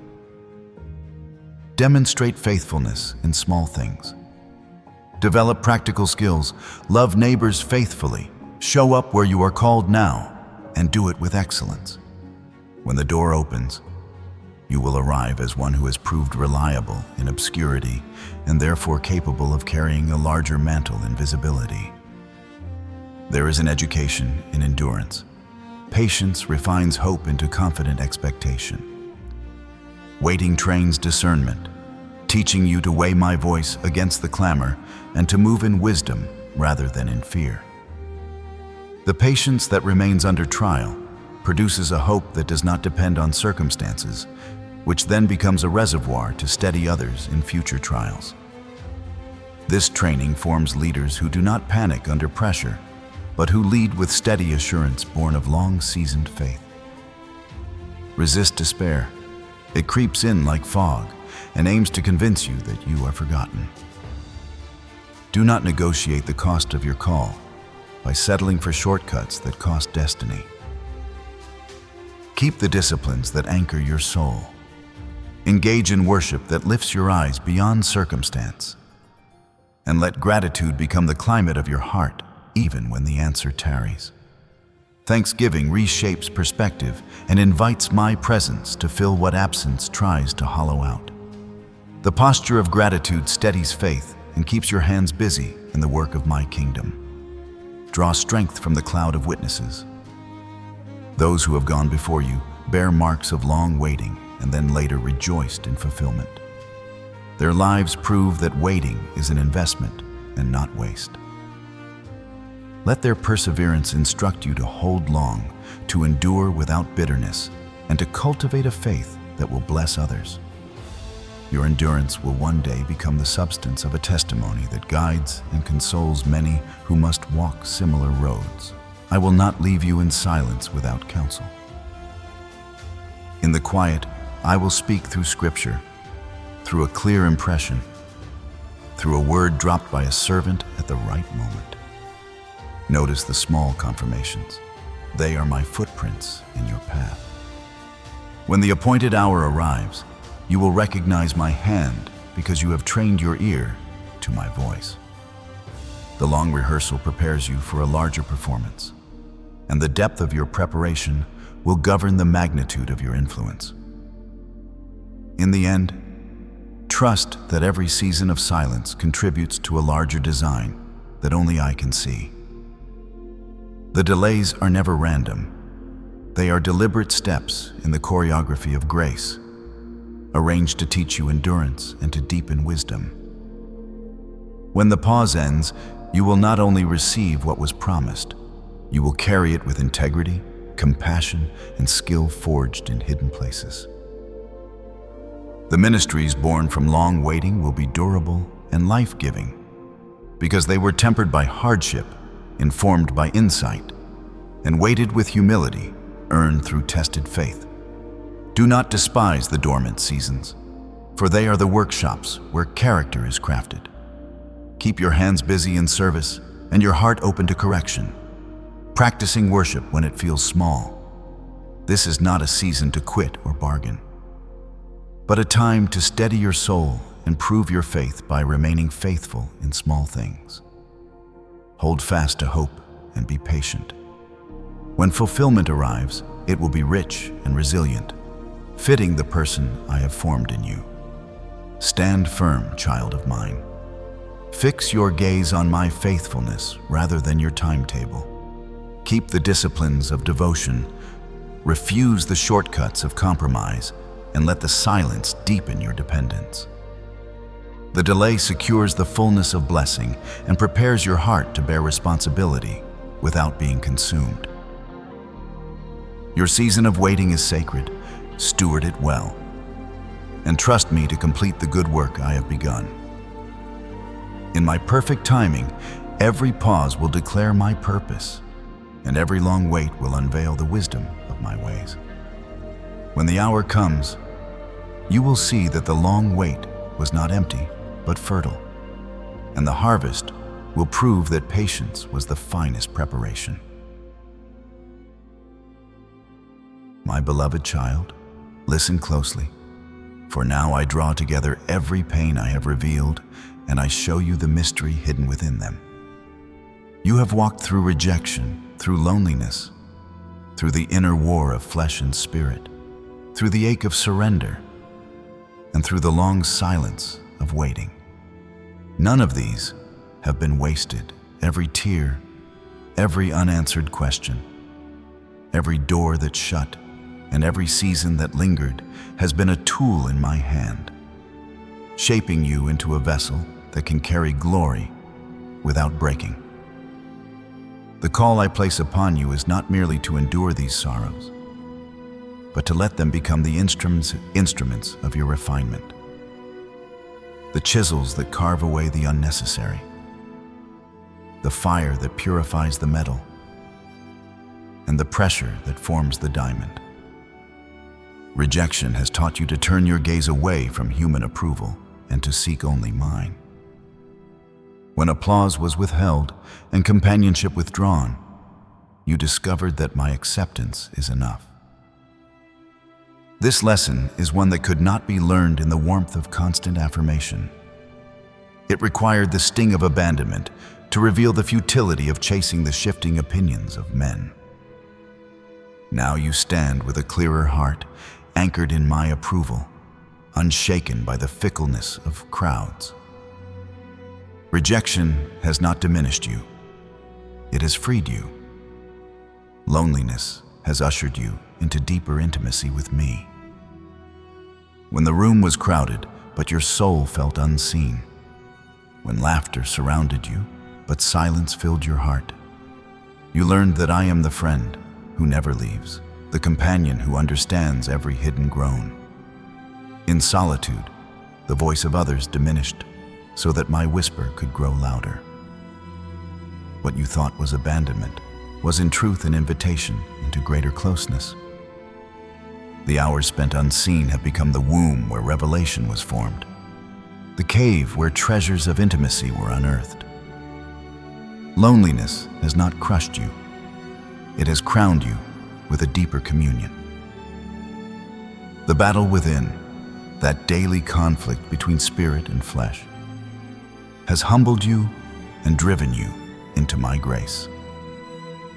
Demonstrate faithfulness in small things. Develop practical skills, love neighbors faithfully, show up where you are called now, and do it with excellence. When the door opens, you will arrive as one who has proved reliable in obscurity and therefore capable of carrying a larger mantle in visibility. There is an education in endurance. Patience refines hope into confident expectation. Waiting trains discernment, teaching you to weigh my voice against the clamor and to move in wisdom rather than in fear. The patience that remains under trial produces a hope that does not depend on circumstances, which then becomes a reservoir to steady others in future trials. This training forms leaders who do not panic under pressure, but who lead with steady assurance born of long-seasoned faith. Resist despair. It creeps in like fog and aims to convince you that you are forgotten. Do not negotiate the cost of your call by settling for shortcuts that cost destiny. Keep the disciplines that anchor your soul. Engage in worship that lifts your eyes beyond circumstance. And let gratitude become the climate of your heart, even when the answer tarries. Thanksgiving reshapes perspective and invites my presence to fill what absence tries to hollow out. The posture of gratitude steadies faith and keeps your hands busy in the work of my kingdom. Draw strength from the cloud of witnesses. Those who have gone before you bear marks of long waiting and then later rejoiced in fulfillment. Their lives prove that waiting is an investment and not waste. Let their perseverance instruct you to hold long, to endure without bitterness, and to cultivate a faith that will bless others. Your endurance will one day become the substance of a testimony that guides and consoles many who must walk similar roads. I will not leave you in silence without counsel. In the quiet, I will speak through Scripture, through a clear impression, through a word dropped by a servant at the right moment. Notice the small confirmations. They are my footprints in your path. When the appointed hour arrives, you will recognize my hand because you have trained your ear to my voice. The long rehearsal prepares you for a larger performance, and the depth of your preparation will govern the magnitude of your influence. In the end, trust that every season of silence contributes to a larger design that only I can see. The delays are never random. They are deliberate steps in the choreography of grace, arranged to teach you endurance and to deepen wisdom. When the pause ends, you will not only receive what was promised, you will carry it with integrity, compassion, and skill forged in hidden places. The ministries born from long waiting will be durable and life-giving because they were tempered by hardship, informed by insight, and weighted with humility, earned through tested faith. Do not despise the dormant seasons, for they are the workshops where character is crafted. Keep your hands busy in service and your heart open to correction, practicing worship when it feels small. This is not a season to quit or bargain, but a time to steady your soul and prove your faith by remaining faithful in small things. Hold fast to hope and be patient. When fulfillment arrives, it will be rich and resilient, fitting the person I have formed in you. Stand firm, child of mine. Fix your gaze on my faithfulness rather than your timetable. Keep the disciplines of devotion, refuse the shortcuts of compromise, and let the silence deepen your dependence. The delay secures the fullness of blessing and prepares your heart to bear responsibility without being consumed. Your season of waiting is sacred. Steward it well, and trust me to complete the good work I have begun. In my perfect timing, every pause will declare my purpose, and every long wait will unveil the wisdom of my ways. When the hour comes, you will see that the long wait was not empty, but fertile, and the harvest will prove that patience was the finest preparation. My beloved child, listen closely, for now I draw together every pain I have revealed, and I show you the mystery hidden within them. You have walked through rejection, through loneliness, through the inner war of flesh and spirit, through the ache of surrender, and through the long silence of waiting. None of these have been wasted. Every tear, every unanswered question, every door that shut, and every season that lingered has been a tool in my hand, shaping you into a vessel that can carry glory without breaking. The call I place upon you is not merely to endure these sorrows, but to let them become the instruments of your refinement, the chisels that carve away the unnecessary, the fire that purifies the metal, and the pressure that forms the diamond. Rejection has taught you to turn your gaze away from human approval and to seek only mine. When applause was withheld and companionship withdrawn, you discovered that my acceptance is enough. This lesson is one that could not be learned in the warmth of constant affirmation. It required the sting of abandonment to reveal the futility of chasing the shifting opinions of men. Now you stand with a clearer heart, anchored in my approval, unshaken by the fickleness of crowds. Rejection has not diminished you. It has freed you. Loneliness has ushered you into deeper intimacy with me. When the room was crowded, but your soul felt unseen. When laughter surrounded you, but silence filled your heart. You learned that I am the friend who never leaves, the companion who understands every hidden groan. In solitude, the voice of others diminished, so that my whisper could grow louder. What you thought was abandonment was in truth an invitation into greater closeness. The hours spent unseen have become the womb where revelation was formed, the cave where treasures of intimacy were unearthed. Loneliness has not crushed you. It has crowned you with a deeper communion. The battle within, that daily conflict between spirit and flesh, has humbled you and driven you into my grace.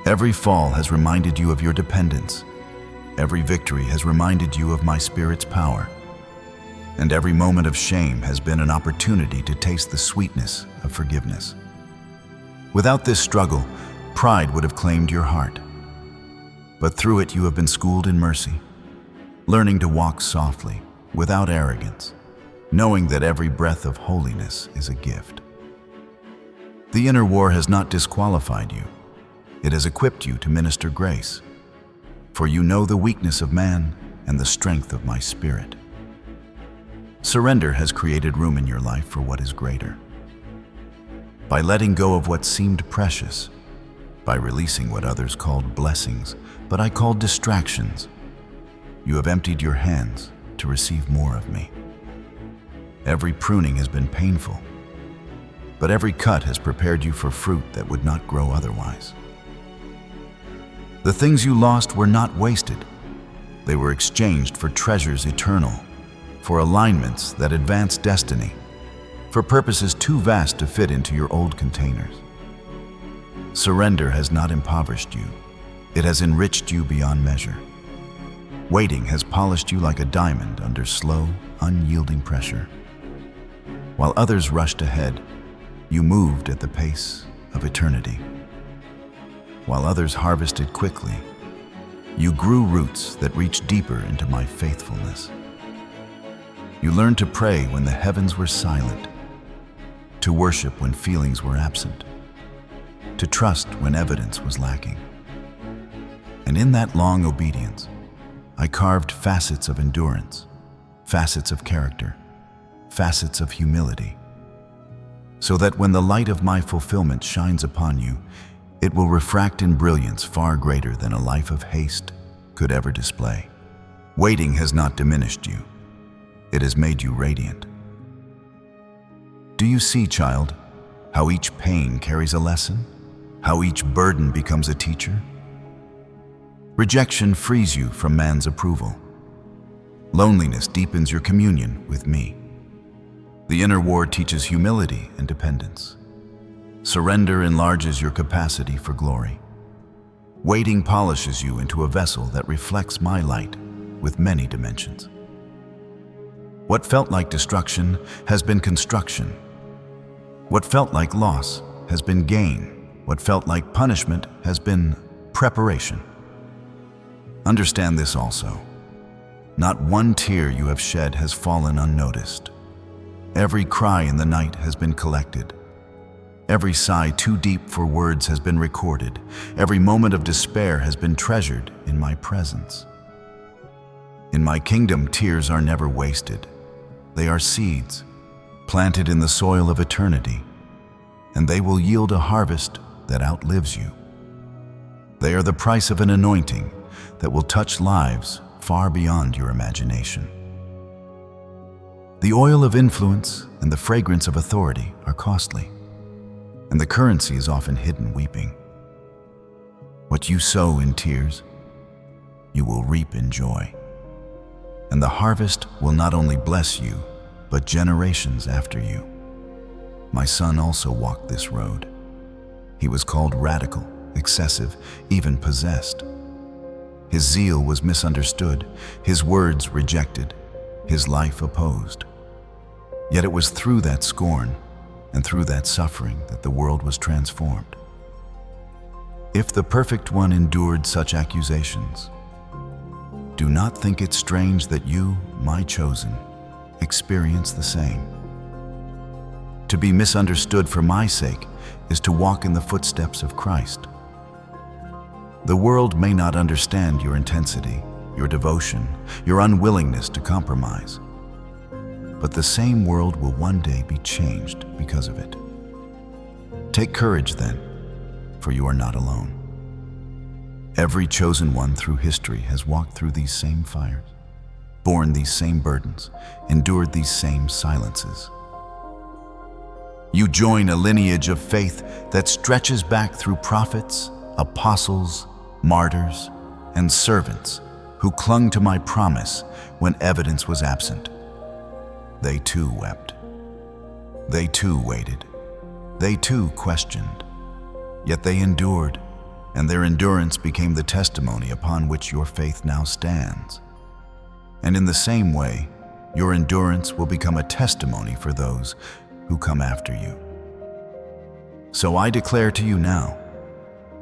Every fall has reminded you of your dependence. Every victory has reminded you of my Spirit's power. And every moment of shame has been an opportunity to taste the sweetness of forgiveness. Without this struggle, pride would have claimed your heart. But through it you have been schooled in mercy, learning to walk softly, without arrogance, knowing that every breath of holiness is a gift. The inner war has not disqualified you. It has equipped you to minister grace, for you know the weakness of man and the strength of my Spirit. Surrender has created room in your life for what is greater. By letting go of what seemed precious, by releasing what others called blessings, but I called distractions, you have emptied your hands to receive more of me. Every pruning has been painful, but every cut has prepared you for fruit that would not grow otherwise. The things you lost were not wasted. They were exchanged for treasures eternal, for alignments that advance destiny, for purposes too vast to fit into your old containers. Surrender has not impoverished you. It has enriched you beyond measure. Waiting has polished you like a diamond under slow, unyielding pressure. While others rushed ahead, you moved at the pace of eternity. While others harvested quickly, you grew roots that reached deeper into my faithfulness. You learned to pray when the heavens were silent, to worship when feelings were absent, to trust when evidence was lacking. And in that long obedience, I carved facets of endurance, facets of character, facets of humility, so that when the light of my fulfillment shines upon you, it will refract in brilliance far greater than a life of haste could ever display. Waiting has not diminished you. It has made you radiant. Do you see, child, how each pain carries a lesson? How each burden becomes a teacher? Rejection frees you from man's approval. Loneliness deepens your communion with me. The inner war teaches humility and dependence. Surrender enlarges your capacity for glory. Waiting polishes you into a vessel that reflects my light with many dimensions. What felt like destruction has been construction. What felt like loss has been gain. What felt like punishment has been preparation. Understand this also. Not one tear you have shed has fallen unnoticed. Every cry in the night has been collected. Every sigh too deep for words has been recorded. Every moment of despair has been treasured in my presence. In my kingdom, tears are never wasted. They are seeds, planted in the soil of eternity, and they will yield a harvest that outlives you. They are the price of an anointing that will touch lives far beyond your imagination. The oil of influence and the fragrance of authority are costly, and the currency is often hidden weeping. What you sow in tears, you will reap in joy. And the harvest will not only bless you, but generations after you. My son also walked this road. He was called radical, excessive, even possessed. His zeal was misunderstood, his words rejected, his life opposed. Yet it was through that scorn and through that suffering that the world was transformed. If the perfect one endured such accusations, do not think it strange that you, my chosen, experience the same. To be misunderstood for my sake is to walk in the footsteps of Christ. The world may not understand your intensity, your devotion, your unwillingness to compromise, but the same world will one day be changed because of it. Take courage then, for you are not alone. Every chosen one through history has walked through these same fires, borne these same burdens, endured these same silences. You join a lineage of faith that stretches back through prophets, apostles, martyrs, and servants who clung to my promise when evidence was absent. They too wept. They too waited. They too questioned. Yet they endured, and their endurance became the testimony upon which your faith now stands. And in the same way, your endurance will become a testimony for those who come after you. So I declare to you now,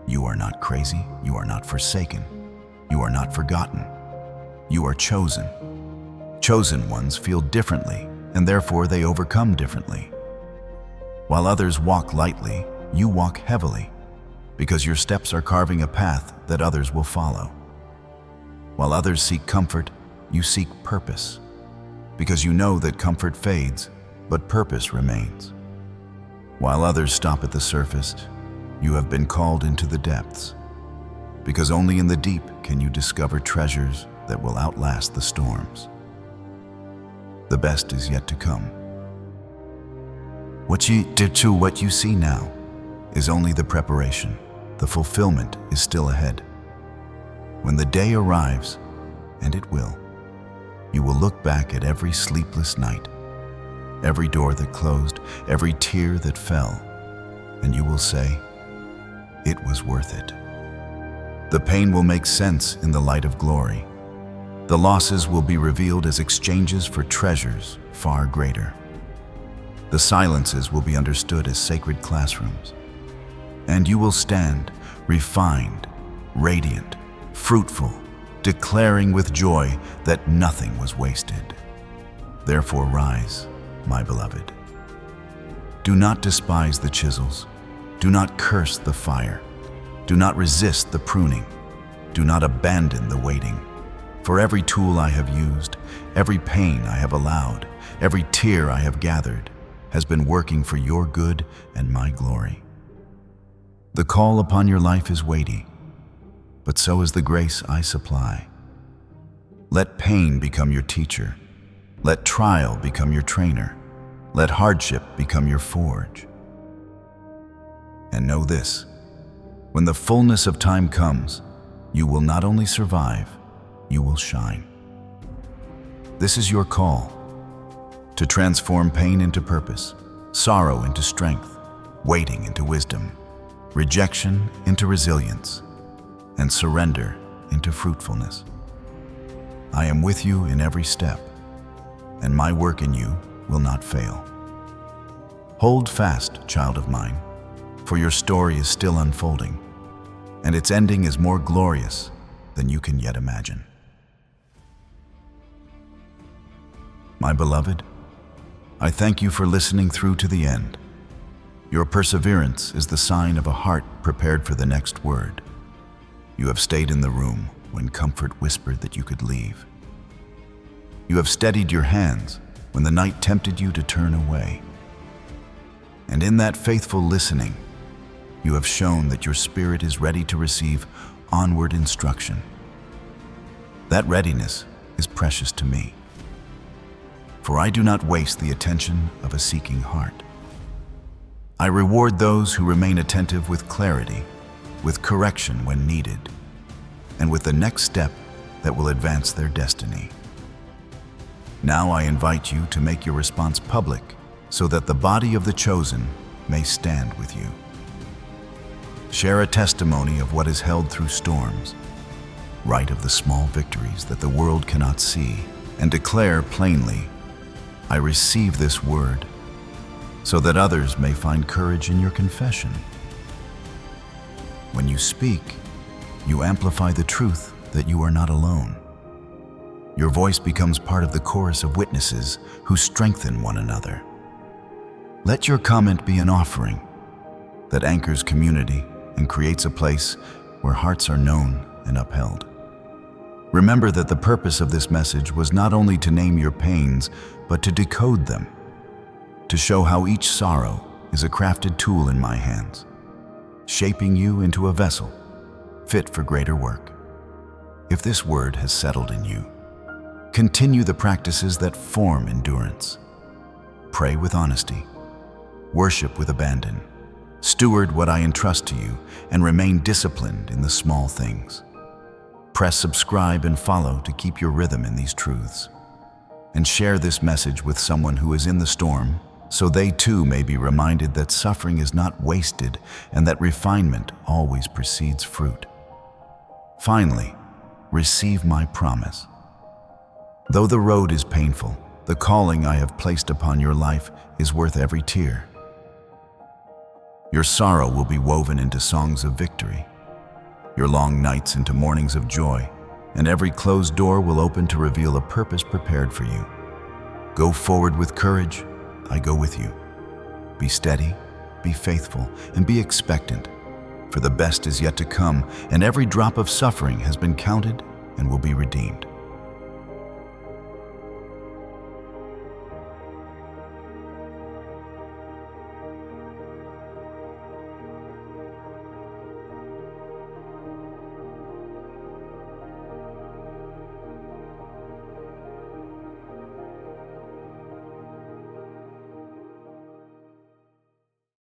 you are not crazy, you are not forsaken, you are not forgotten, you are chosen. Chosen ones feel differently, and therefore they overcome differently. While others walk lightly, you walk heavily, because your steps are carving a path that others will follow. While others seek comfort, you seek purpose, because you know that comfort fades, but purpose remains. While others stop at the surface, you have been called into the depths, because only in the deep can you discover treasures that will outlast the storms. The best is yet to come. What you see now is only the preparation. The fulfillment is still ahead. When the day arrives, and it will, you will look back at every sleepless night, every door that closed, every tear that fell, and you will say, it was worth it. The pain will make sense in the light of glory. The losses will be revealed as exchanges for treasures far greater. The silences will be understood as sacred classrooms. And you will stand, refined, radiant, fruitful, declaring with joy that nothing was wasted. Therefore rise, my beloved. Do not despise the chisels. Do not curse the fire. Do not resist the pruning. Do not abandon the waiting. For every tool I have used, every pain I have allowed, every tear I have gathered, has been working for your good and my glory. The call upon your life is weighty, but so is the grace I supply. Let pain become your teacher. Let trial become your trainer. Let hardship become your forge. And know this, when the fullness of time comes, you will not only survive, you will shine. This is your call, to transform pain into purpose, sorrow into strength, waiting into wisdom, rejection into resilience, and surrender into fruitfulness. I am with you in every step, and my work in you will not fail. Hold fast, child of mine, for your story is still unfolding, and its ending is more glorious than you can yet imagine. My beloved, I thank you for listening through to the end. Your perseverance is the sign of a heart prepared for the next word. You have stayed in the room when comfort whispered that you could leave. You have steadied your hands when the night tempted you to turn away. And in that faithful listening, you have shown that your spirit is ready to receive onward instruction. That readiness is precious to me, for I do not waste the attention of a seeking heart. I reward those who remain attentive with clarity, with correction when needed, and with the next step that will advance their destiny. Now I invite you to make your response public so that the body of the chosen may stand with you. Share a testimony of what is held through storms. Write of the small victories that the world cannot see, and declare plainly, I receive this word, so that others may find courage in your confession. When you speak, you amplify the truth that you are not alone. Your voice becomes part of the chorus of witnesses who strengthen one another. Let your comment be an offering that anchors community and creates a place where hearts are known and upheld. Remember that the purpose of this message was not only to name your pains, but to decode them, to show how each sorrow is a crafted tool in my hands, shaping you into a vessel fit for greater work. If this word has settled in you, continue the practices that form endurance. Pray with honesty, worship with abandon, steward what I entrust to you, and remain disciplined in the small things. Press subscribe and follow to keep your rhythm in these truths. And share this message with someone who is in the storm, so they too may be reminded that suffering is not wasted and that refinement always precedes fruit. Finally, receive my promise. Though the road is painful, the calling I have placed upon your life is worth every tear. Your sorrow will be woven into songs of victory, your long nights into mornings of joy, and every closed door will open to reveal a purpose prepared for you. Go forward with courage, I go with you. Be steady, be faithful, and be expectant, for the best is yet to come, and every drop of suffering has been counted and will be redeemed.